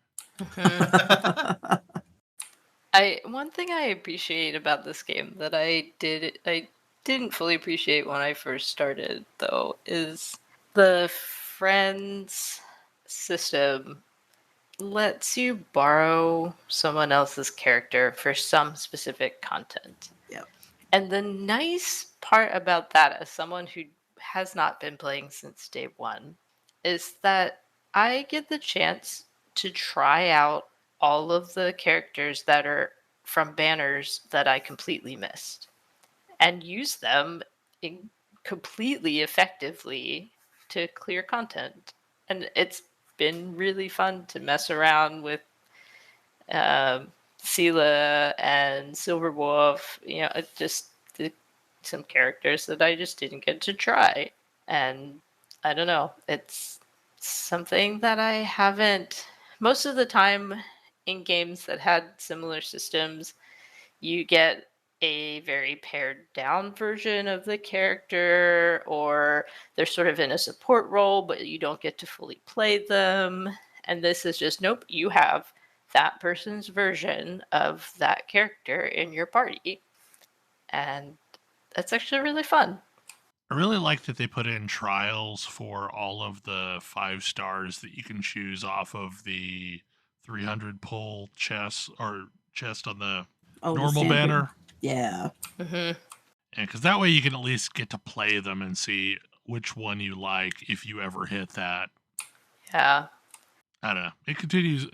One thing I appreciate about this game that I didn't fully appreciate when I first started though is the friends system lets you borrow someone else's character for some specific content. Yep. And the nice part about that, as someone who has not been playing since day one, is that I get the chance to try out all of the characters that are from banners that I completely missed and use them completely effectively to clear content. And it's been really fun to mess around with Sela and Silverwolf, just some characters that I just didn't get to try. And I don't know, it's something that I haven't, most of the time in games that had similar systems, you get a very pared down version of the character, or they're sort of in a support role, but you don't get to fully play them. And this is just, nope, you have that person's version of that character in your party. And that's actually really fun. I really like that they put in trials for all of the 5 stars that you can choose off of the 300 pull chest or chest on the normal standard. banner. Yeah. Mm-hmm. And because that way you can at least get to play them and see which one you like if you ever hit that. Yeah. I don't know. It continues.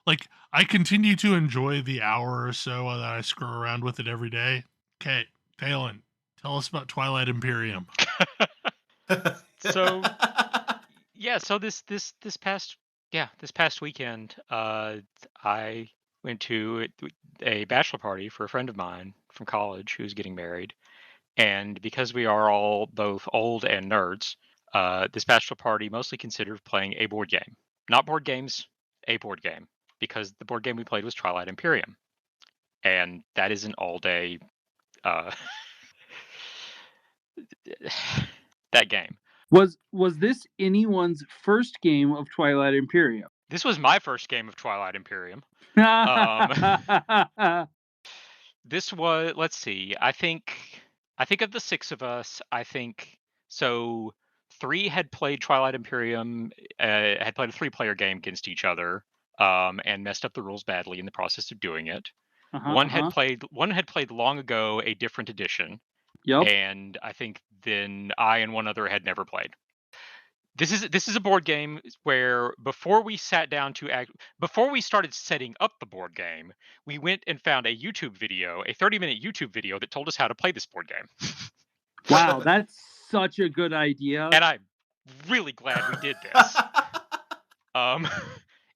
Like, I continue to enjoy the hour or so that I screw around with it every day. Okay, Thalen, tell us about Twilight Imperium. So yeah, so this past weekend, I went to a bachelor party for a friend of mine from college who's getting married, and because we are all both old and nerds, this bachelor party mostly considered playing a board game, not board games, a board game, because the board game we played was Twilight Imperium, and that is an all-day that game. Was this anyone's first game of Twilight Imperium? This was my first game of Twilight Imperium. This was, let's see, I think of the 6 of us, I think, so 3 had played Twilight Imperium, had played a 3-player game against each other, and messed up the rules badly in the process of doing it. One had played long ago a different edition. Yep. And I think then I and one other had never played. This is a board game where before we started setting up the board game, we went and found a 30-minute YouTube video that told us how to play this board game. Wow, that's such a good idea. And I'm really glad we did this.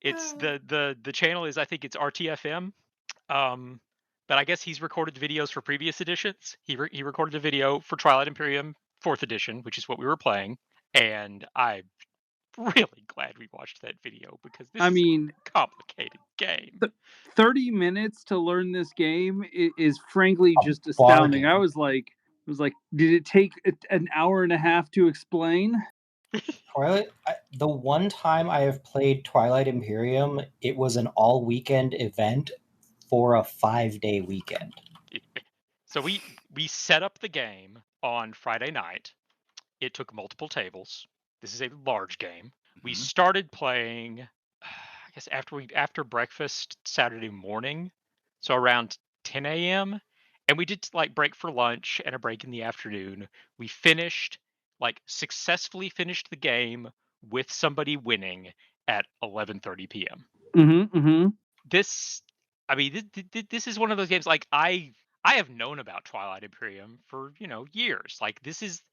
It's the channel is, I think it's RTFM. But I guess he's recorded videos for previous editions. He recorded a video for Twilight Imperium 4th edition, which is what we were playing, and I'm really glad we watched that video because this is a complicated game. 30 minutes to learn this game is frankly A just astounding. bargain. I was like, did it take an hour and a half to explain? The one time I have played Twilight Imperium, it was an all-weekend event for a 5-day weekend. So we set up the game on Friday night. It took multiple tables. This is a large game. We started playing, I guess after breakfast Saturday morning, so around 10 a.m. And we did like break for lunch and a break in the afternoon. We successfully finished the game with somebody winning at 11:30 p.m. This, I mean, this is one of those games. Like I have known about Twilight Imperium for years. Like this is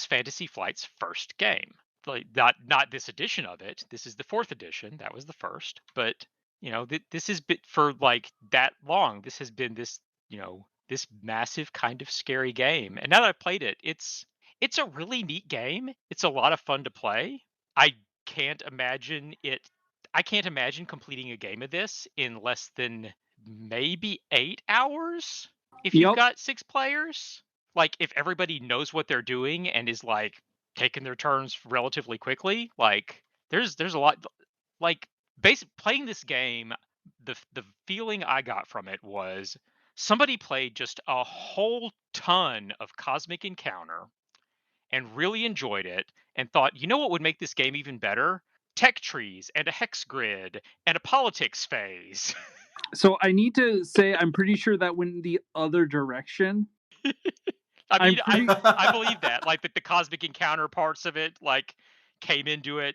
Fantasy Flight's first game. Like not this edition of it. This is the 4th edition. That was the first. But this has been for like that long. This has been this this massive kind of scary game. And now that I've played it, it's a really neat game. It's a lot of fun to play. I can't imagine completing a game of this in less than maybe 8 hours if you've got 6 players. Like if everybody knows what they're doing and is like taking their turns relatively quickly, like there's a lot. Like playing this game, the feeling I got from it was somebody played just a whole ton of Cosmic Encounter and really enjoyed it and thought, what would make this game even better? Tech trees and a hex grid and a politics phase. So I need to say I'm pretty sure that went the other direction. I mean, I believe that. Like the Cosmic Encounter parts of it like came into it.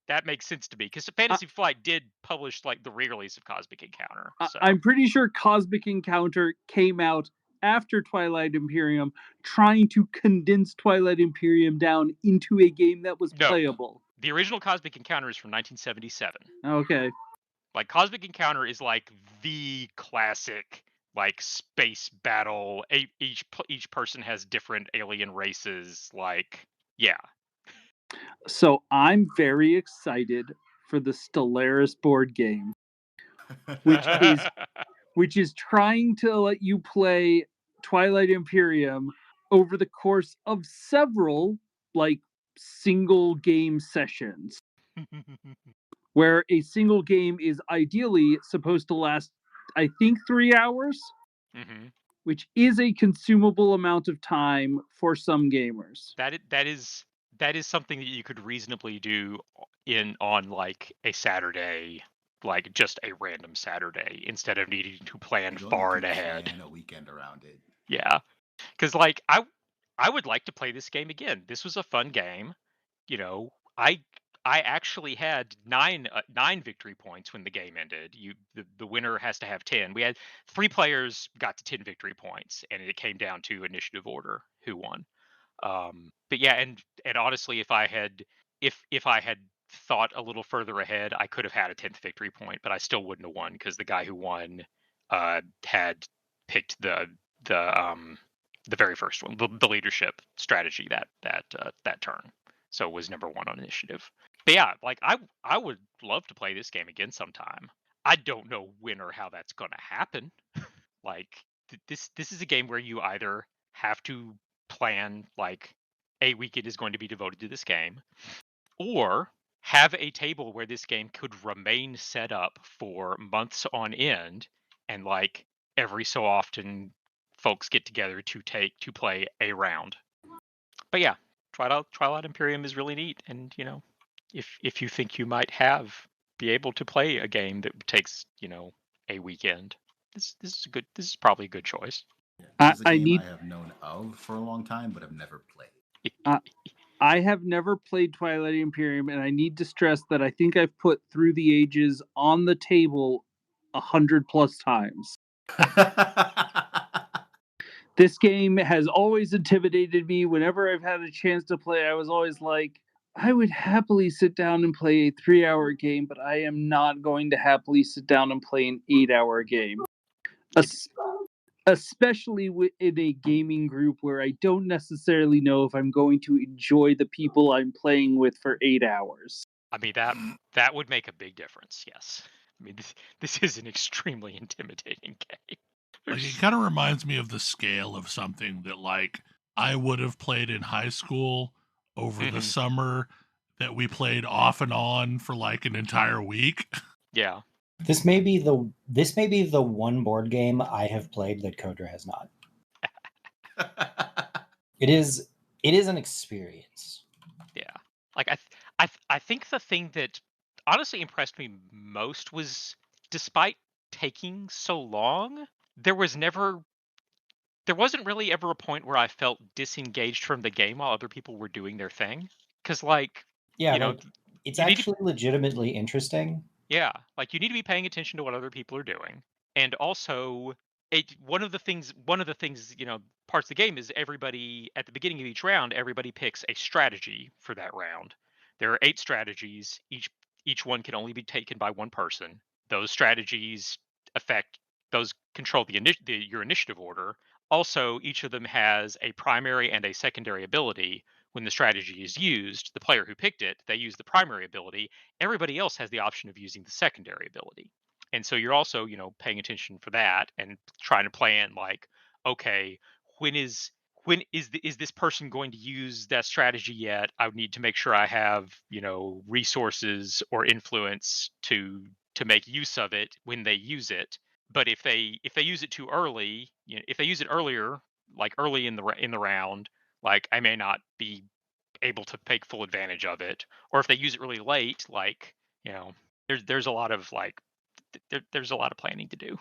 That makes sense to me because Fantasy Flight did publish like the re-release of Cosmic Encounter. So. I'm pretty sure Cosmic Encounter came out after Twilight Imperium, trying to condense Twilight Imperium down into a game that was playable. The original Cosmic Encounter is from 1977. Okay. Like Cosmic Encounter is like the classic like space battle. Each person has different alien races. Like, yeah. So I'm very excited for the Stellaris board game, which is trying to let you play Twilight Imperium over the course of several like single game sessions. Where a single game is ideally supposed to last, I think, 3 hours, which is a consumable amount of time for some gamers. That is something that you could reasonably do on like a Saturday, like just a random Saturday, instead of needing to plan far ahead. And a weekend around it. Yeah, because like I would like to play this game again. This was a fun game. I actually had nine victory points when the game ended. The winner has to have 10. We had 3 players got to 10 victory points, and it came down to initiative order who won. But yeah, and honestly, if I had thought a little further ahead, I could have had a 10th victory point, but I still wouldn't have won because the guy who won had picked the very first one, the leadership strategy that turn. So it was number 1 on initiative. But yeah, like I would love to play this game again sometime. I don't know when or how that's going to happen. Like this is a game where you either have to plan like a weekend is going to be devoted to this game, or have a table where this game could remain set up for months on end, and like every so often folks get together to play a round. But yeah, Twilight Imperium is really neat, and if you think you might be able to play a game that takes a weekend, this is probably a good choice. This is a game I have known of for a long time, but have never played. I have never played Twilight Imperium, and I need to stress that I think I've put Through the Ages on the table 100+ times. This game has always intimidated me. Whenever I've had a chance to play, I was always like, I would happily sit down and play a 3-hour game, but I am not going to happily sit down and play an 8-hour game. Especially in a gaming group where I don't necessarily know if I'm going to enjoy the people I'm playing with for 8 hours. I mean, that would make a big difference. Yes. I mean, this is an extremely intimidating game. Like, it kind of reminds me of the scale of something that, like, I would have played in high school over the Mhm. summer that we played off and on for like an entire week. Yeah. This may be the one board game I have played that Kodra has not. It is an experience. Yeah. Like I think the thing that honestly impressed me most was, despite taking so long, there wasn't really ever a point where I felt disengaged from the game while other people were doing their thing. Cuz like, Yeah, you know, like it's you need to actually legitimately interesting. Yeah, like you need to be paying attention to what other people are doing, and also one of the things parts of the game is everybody at the beginning of each round, everybody picks a strategy for that round. There are 8 strategies. Each one can only be taken by one person. Those strategies affect those control your initiative order. Also, each of them has a primary and a secondary ability. When the strategy is used, the player who picked it, they use the primary ability. Everybody else has the option of using the secondary ability. And so you're also, paying attention for that and trying to plan, like, okay, is this person going to use that strategy yet? I would need to make sure I have, resources or influence to make use of it when they use it. But if they use it too early, if they use it earlier, like early in the round, like I may not be able to take full advantage of it. Or if they use it really late, like, there's a lot of there's a lot of planning to do.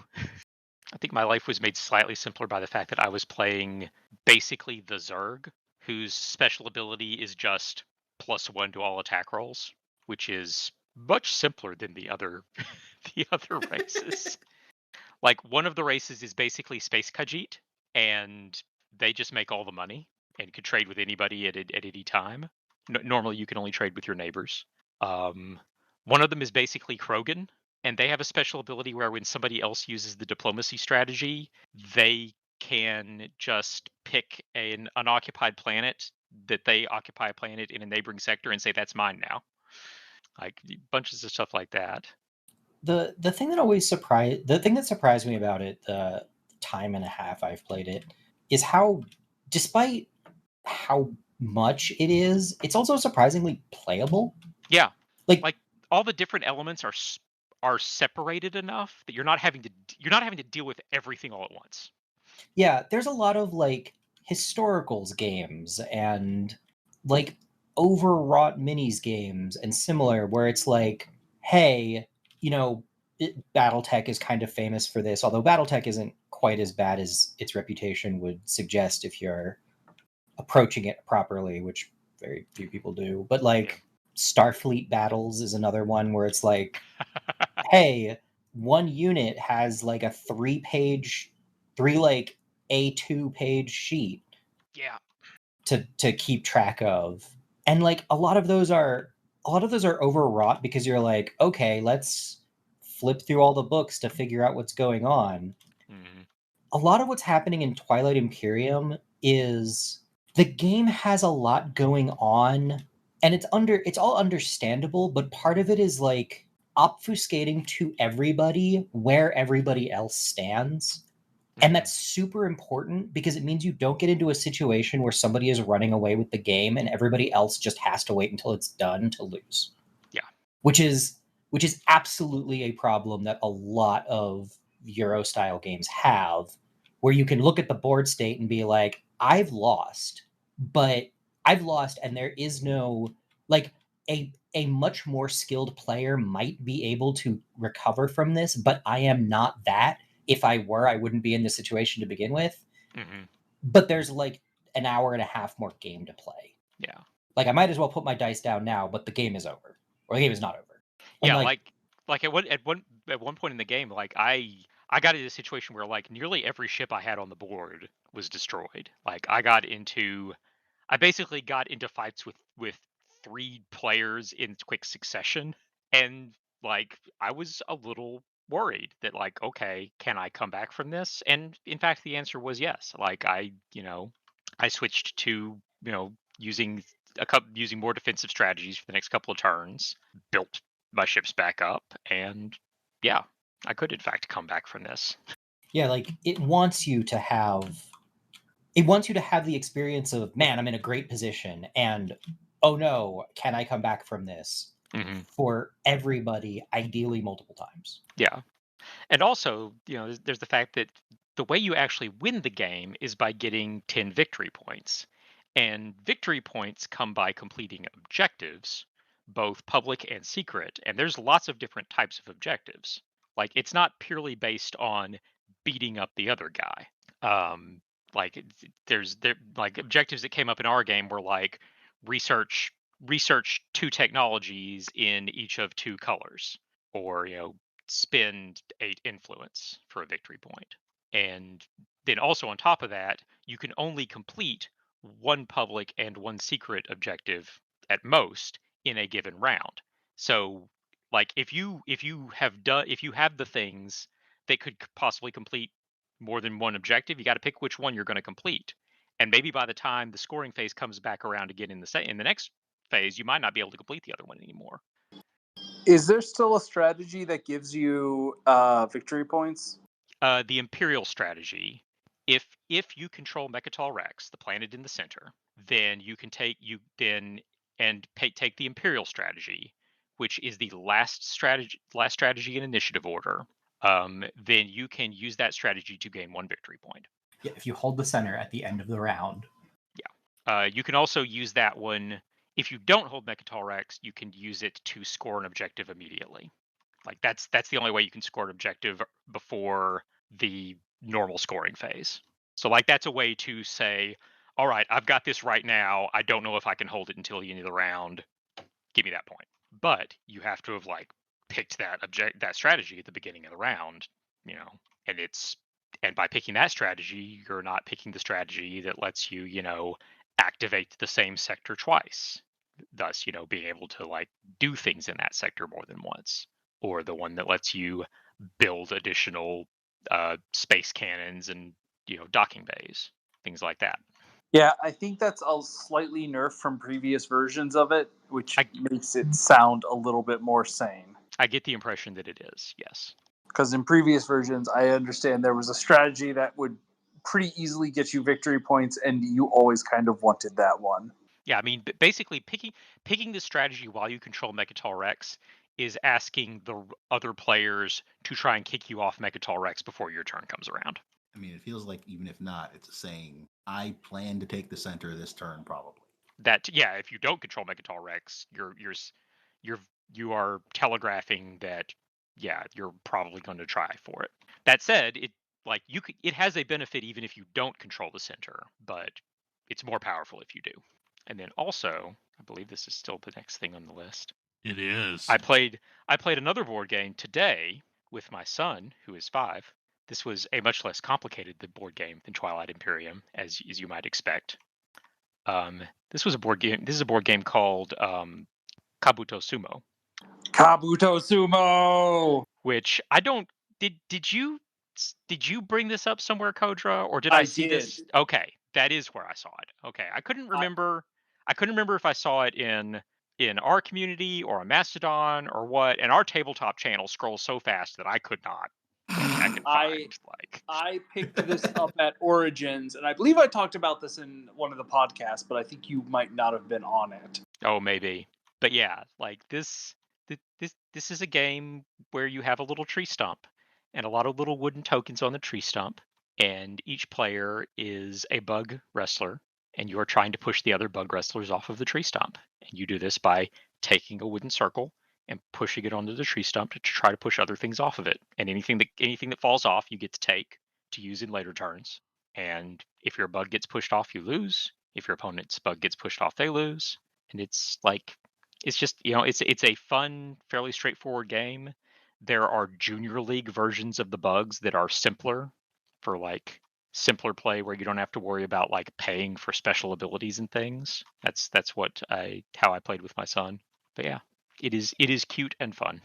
I think my life was made slightly simpler by the fact that I was playing basically the Zerg, whose special ability is just +1 to all attack rolls, which is much simpler than the other the other races. Like, one of the races is basically Space Khajiit, and they just make all the money and could trade with anybody at any time. Normally, you can only trade with your neighbors. Um, One of them is basically Krogan, and they have a special ability where when somebody else uses the diplomacy strategy, they can just pick an unoccupied planet that they occupy a planet in a neighboring sector and say, that's mine now. Like, bunches of stuff like that. The thing that surprised me about it, the time and a half I've played it, is how, despite how much it is, it's also surprisingly playable. Yeah. Like All the different elements are separated enough that you're not having to deal with everything all at once. yeah, there's a lot of like historicals games and like overwrought minis games and similar where it's like, hey, BattleTech is kind of famous for this, although BattleTech isn't quite as bad as its reputation would suggest if you're approaching it properly, which very few people do. But like Starfleet Battles is another one where it's like, hey, one unit has like a three like A2 page sheet Yeah. to keep track of. And like a lot of those are overwrought because you're like, okay, let's flip through all the books to figure out what's going on. Mhm. A lot of what's happening in Twilight Imperium is the game has a lot going on, and it's all understandable, but part of it is like obfuscating to everybody where everybody else stands. And that's super important because it means you don't get into a situation where somebody is running away with the game and everybody else just has to wait until it's done to lose. Yeah. Which is absolutely a problem that a lot of Euro style games have, where you can look at the board state and be like, I've lost, and there is no like a much more skilled player might be able to recover from this, but I am not that. If I were, I wouldn't be in this situation to begin with. Mhm. But there's like an hour and a half more game to play. Yeah. Like I might as well put my dice down now, but the game is over. Or the game is not over. And Yeah, like at one point in the game, like I got into a situation where like nearly every ship I had on the board was destroyed. Like I basically got into fights with 3 players in quick succession, and like I was a little worried that like, okay, can I come back from this? And in fact, the answer was yes. Like I switched to using using more defensive strategies for the next couple of turns, built my ships back up, and yeah, I could in fact come back from this. Yeah, like it wants you to have the experience of, man, I'm in a great position, and oh no, can I come back from this? Mm-hmm. For everybody, ideally multiple times. Yeah. And also, there's the fact that the way you actually win the game is by getting 10 victory points. And victory points come by completing objectives, both public and secret. And there's lots of different types of objectives. Like, it's not purely based on beating up the other guy. Like, there's like objectives that came up in our game were like research 2 technologies in each of 2 colors, or spend 8 influence for a victory point. And then also on top of that, you can only complete 1 public and 1 secret objective at most in a given round. So like if you have the things that could possibly complete more than 1 objective, you got to pick which one you're going to complete. And maybe by the time the scoring phase comes back around again in the next phase, you might not be able to complete the other one anymore. Is there still a strategy that gives you victory points? The Imperial strategy. If you control Mechatol Rex, the planet in the center, then you can take the Imperial strategy, which is the last strategy in initiative order. Then you can use that strategy to gain 1 victory point. Yeah, if you hold the center at the end of the round. Yeah. You can also use that one. If you don't hold Mechatol Rex, you can use it to score an objective immediately. Like that's the only way you can score an objective before the normal scoring phase. So like that's a way to say, all right, I've got this right now. I don't know if I can hold it until the end of the round. Give me that point. But you have to have like picked that strategy at the beginning of the round, and by picking that strategy, you're not picking the strategy that lets you, activate the same sector twice. Thus, being able to like do things in that sector more than once, or the one that lets you build additional space cannons and docking bays, things like that. Yeah, I think that's a slightly nerfed from previous versions of it, which I makes it sound a little bit more sane. I get the impression that it is, yes. Because in previous versions, I understand there was a strategy that would pretty easily get you victory points, and you always kind of wanted that one. Yeah, I mean, basically picking the strategy while you control Mechatol Rex is asking the other players to try and kick you off Mechatol Rex before your turn comes around. I mean, it feels like even if not, it's saying, I plan to take the center this turn, probably. If you don't control Mechatol Rex, you are telegraphing that, you're probably going to try for it. That said, it has a benefit even if you don't control the center, but it's more powerful if you do. And then also, I believe this is still the next thing on the list. It is. I played another board game today with my son, who is 5. This was a much less complicated board game than Twilight Imperium, as you might expect. This is a board game called Kabuto Sumo. Kabuto Sumo! Which I don't. Did you bring this up somewhere, Kodra, or did I see this? Okay, that is where I saw it. Okay, I couldn't remember if I saw it in our community or a Mastodon or what. And our tabletop channel scrolls so fast that I could not go back and find. I picked this up at Origins, and I believe I talked about this in one of the podcasts, but I think you might not have been on it. Oh, maybe. But yeah, like this is a game where you have a little tree stump and a lot of little wooden tokens on the tree stump, and each player is a bug wrestler, and you are trying to push the other bug wrestlers off of the tree stump. And you do this by taking a wooden circle and pushing it onto the tree stump to try to push other things off of it. And anything that falls off, you get to take to use in later turns. And if your bug gets pushed off, you lose. If your opponent's bug gets pushed off, they lose. And it's just, it's a fun, fairly straightforward game. There are junior league versions of the bugs that are simpler for like simpler play where you don't have to worry about like paying for special abilities and things. That's how I played with my son. But yeah, it is cute and fun.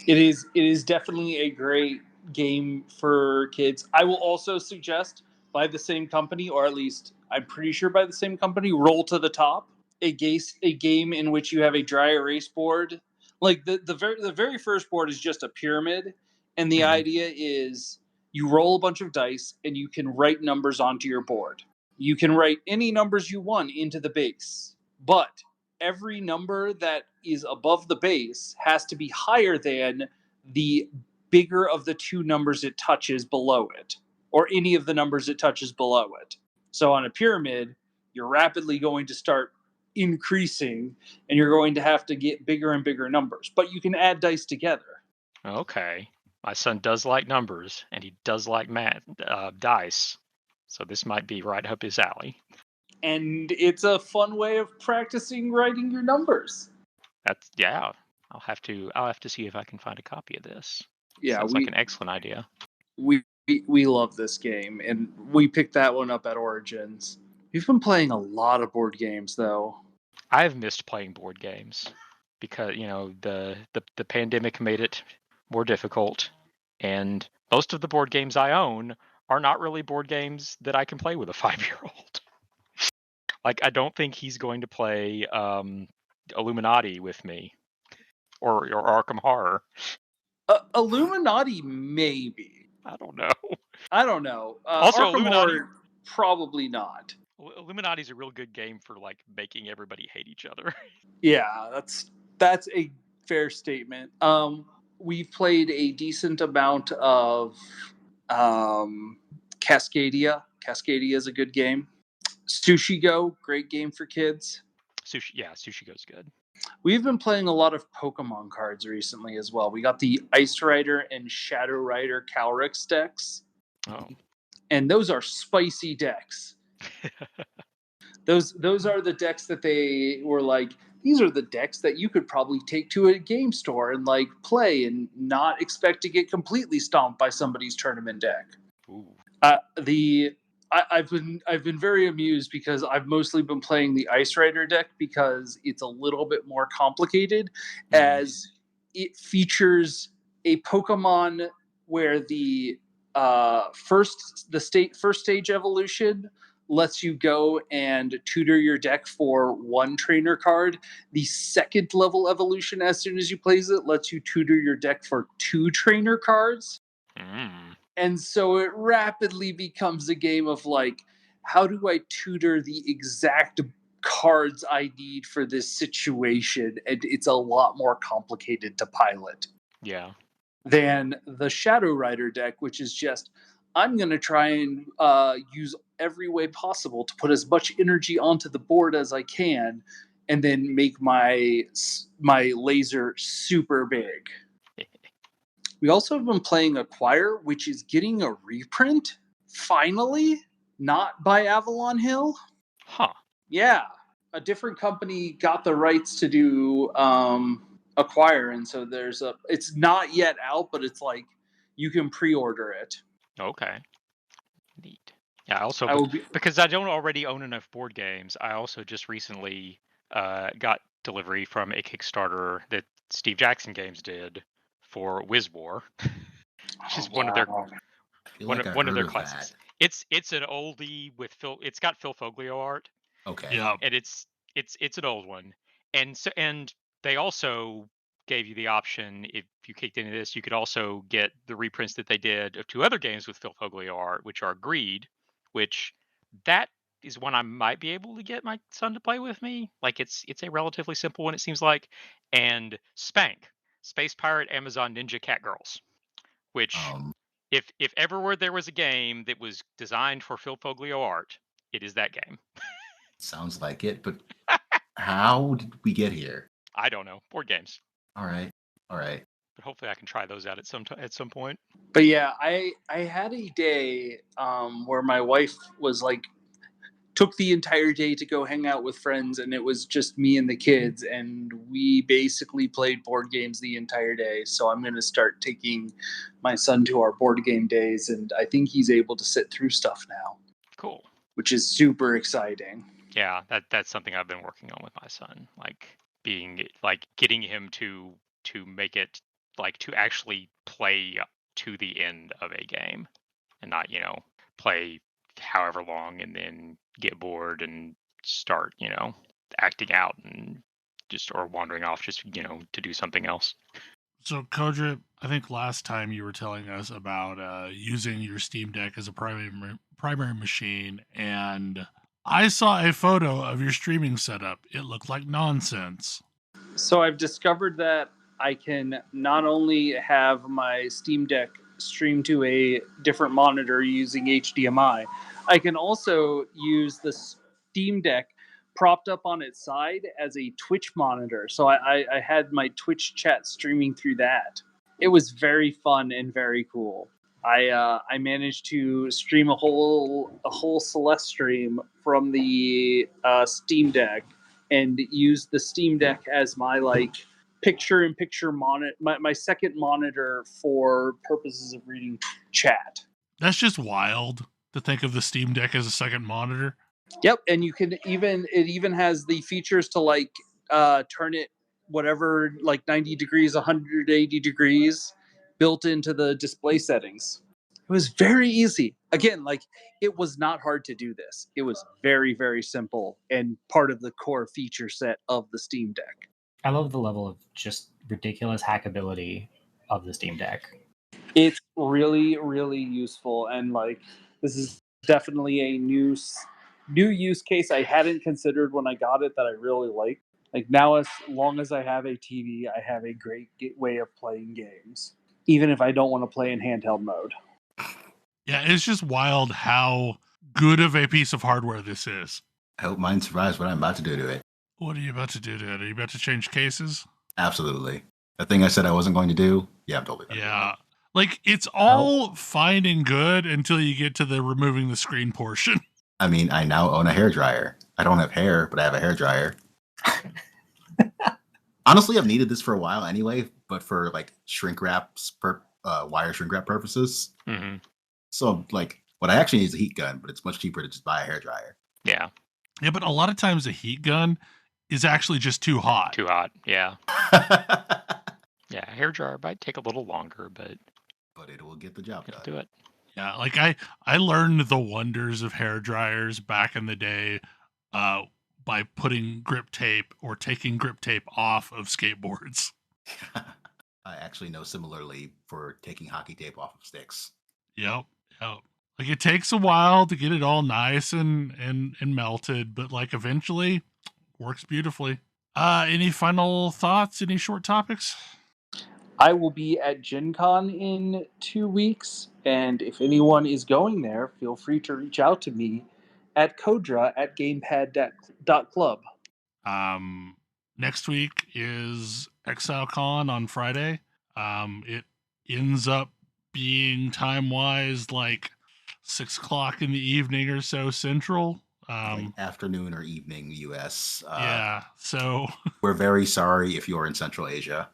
It is definitely a great game for kids. I will also suggest by the same company, or at least I'm pretty sure by the same company, Roll to the Top, a game in which you have a dry erase board. Like the very first board is just a pyramid, and the idea is you roll a bunch of dice and you can write numbers onto your board. You can write any numbers you want into the base, but every number that is above the base has to be higher than the bigger of the two numbers it touches below it, or any of the numbers it touches below it. So on a pyramid, you're rapidly going to start increasing, and you're going to have to get bigger and bigger numbers. But you can add dice together. Okay, my son does like numbers, and he does like dice, so this might be right up his alley. And it's a fun way of practicing writing your numbers. That's yeah. I'll have to see if I can find a copy of this. Yeah, Sounds like an excellent idea. we love this game, and we picked that one up at Origins. We've been playing a lot of board games, though. I've missed playing board games because the pandemic made it more difficult, and most of the board games I own are not really board games that I can play with a 5-year-old. Like, I don't think he's going to play Illuminati with me, or Arkham Horror. Illuminati, maybe. I don't know. Also, Arkham Illuminati, Horror, probably not. Illuminati's a real good game for like making everybody hate each other. Yeah, that's a fair statement. We've played a decent amount of Cascadia. Cascadia is a good game. Sushi Go, great game for kids. Sushi Go's good. We've been playing a lot of Pokemon cards recently as well. We got the Ice Rider and Shadow Rider Calrix decks. Oh. And those are spicy decks. Those are the decks that they were like, these are the decks that you could probably take to a game store and like play and not expect to get completely stomped by somebody's tournament deck. Ooh. I've been very amused because I've mostly been playing the Ice Rider deck because it's a little bit more complicated, as it features a Pokemon where the first stage evolution lets you go and tutor your deck for one trainer card. The second level evolution, as soon as you place it, lets you tutor your deck for 2 trainer cards. And so it rapidly becomes a game of like, how do I tutor the exact cards I need for this situation? And it's a lot more complicated to pilot. Yeah. Than the Shadow Rider deck, which is just, I'm going to try and use every way possible to put as much energy onto the board as I can, and then make my laser super big. We also have been playing Acquire, which is getting a reprint, finally, not by Avalon Hill. Huh. Yeah, a different company got the rights to do Acquire, and so it's not yet out, but it's like you can pre-order it. Okay. Neat. Yeah, also because I don't already own enough board games, I also just recently got delivery from a Kickstarter that Steve Jackson Games did for Wiz War, which is one of their classics. It's an oldie with Phil. It's got Phil Foglio art. Okay. Yeah. And it's an old one, and they also gave you the option, if you kicked into this, you could also get the reprints that they did of 2 other games with Phil Foglio art, which are Greed, which that is one I might be able to get my son to play with me. Like it's a relatively simple one, it seems like, and Spank, Space Pirate Amazon Ninja Cat Girls, which if ever there was a game that was designed for Phil Foglio art, it is that game. Sounds like it, but how did we get here? I don't know. Board games. All right. But hopefully I can try those out at some point. But yeah, I had a day where my wife was like, took the entire day to go hang out with friends, and it was just me and the kids, and we basically played board games the entire day. So I'm going to start taking my son to our board game days, and I think he's able to sit through stuff now, Cool. which is super exciting. Yeah, that's something I've been working on with my son, getting him to make it to actually play to the end of a game, and not play however long and then get bored and start acting out and or wandering off just to do something else. So, Kodra, I think last time you were telling us about using your Steam Deck as a primary machine, and I saw a photo of your streaming setup. It looked like nonsense. So I've discovered that I can not only have my Steam Deck stream to a different monitor using HDMI, I can also use the Steam Deck propped up on its side as a Twitch monitor. So I had my Twitch chat streaming through that. It was very fun and very cool. I managed to stream a whole Celeste stream from the Steam Deck, and use the Steam Deck as my picture-in-picture monitor, my second monitor for purposes of reading chat. That's just wild to think of the Steam Deck as a second monitor. Yep, and it even has the features to turn it whatever 90 degrees, 180 degrees built into the display settings. It was very easy. Again, it was not hard to do this. It was very, very simple and part of the core feature set of the Steam Deck. I love the level of just ridiculous hackability of the Steam Deck. It's really, really useful, and this is definitely a new use case I hadn't considered when I got it that I really like. Now, as long as I have a TV, I have a great way of playing games, even if I don't want to play in handheld mode. Yeah, it's just wild how good of a piece of hardware this is. I hope mine survives what I'm about to do to it. What are you about to do to it? Are you about to change cases? Absolutely. The thing I said I wasn't going to do, yeah, I'm totally going to do. It's all fine and good until you get to the removing the screen portion. I mean, I now own a hairdryer. I don't have hair, but I have a hairdryer. Honestly, I've needed this for a while anyway, but for shrink wraps, wire shrink wrap purposes. Mm-hmm. So what I actually need is a heat gun, but it's much cheaper to just buy a hairdryer. Yeah. Yeah, but a lot of times a heat gun is actually just too hot. Too hot, yeah. Yeah, hairdryer might take a little longer, but it will get the job done. Do it. Yeah, I learned the wonders of hairdryers back in the day by putting grip tape or taking grip tape off of skateboards. I actually know similarly for taking hockey tape off of sticks. Yep. It takes a while to get it all nice and melted, but eventually works beautifully. Any final thoughts? Any short topics? I will be at Gen Con in 2 weeks, and if anyone is going there, feel free to reach out to me at Kodra at gamepad.club. Next week is ExileCon on Friday. It ends up being time-wise 6 o'clock in the evening or so Central. Afternoon or evening U.S. Yeah, so we're very sorry if you're in Central Asia.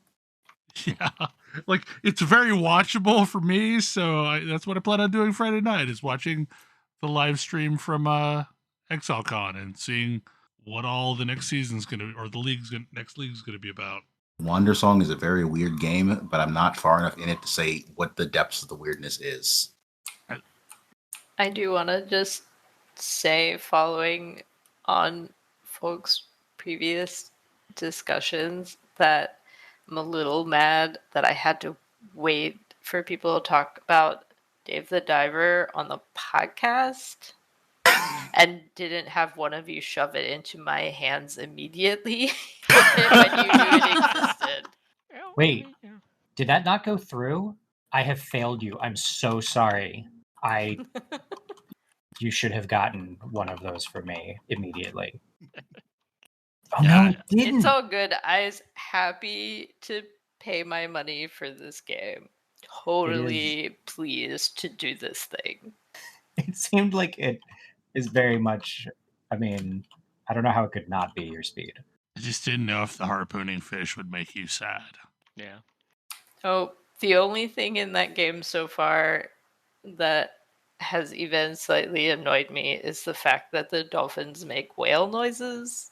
Yeah, it's very watchable for me, so that's what I plan on doing Friday night, is watching the live stream from ExileCon and seeing what all the next season's gonna, or the next league's gonna be about. Wandersong is a very weird game, but I'm not far enough in it to say what the depths of the weirdness is. I do want to just say, following on folks' previous discussions, that I'm a little mad that I had to wait for people to talk about Dave the Diver on the podcast and didn't have one of you shove it into my hands immediately when you knew it existed. Wait, did that not go through? I have failed you. I'm so sorry. You should have gotten one of those for me immediately. Oh, Yeah, no, it didn't. It's all good. I was happy to pay my money for this game. Totally pleased to do this thing. It seemed like it is very much I mean, I don't know how it could not be your speed. I just didn't know if the harpooning fish would make you sad. Yeah. Oh, the only thing in that game so far that has even slightly annoyed me is the fact that the dolphins make whale noises.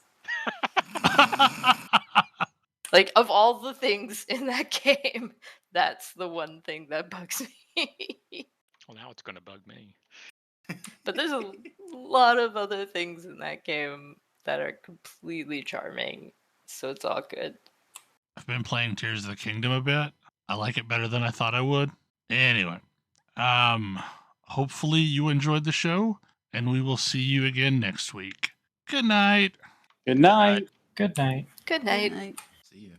Like, of all the things in that game, that's the one thing that bugs me. Well, now it's going to bug me. But there's a lot of other things in that game that are completely charming, so it's all good. I've been playing Tears of the Kingdom a bit. I like it better than I thought I would. Anyway, hopefully you enjoyed the show, and we will see you again next week. Good night. Good night. Good night. Good night. Good night. See you.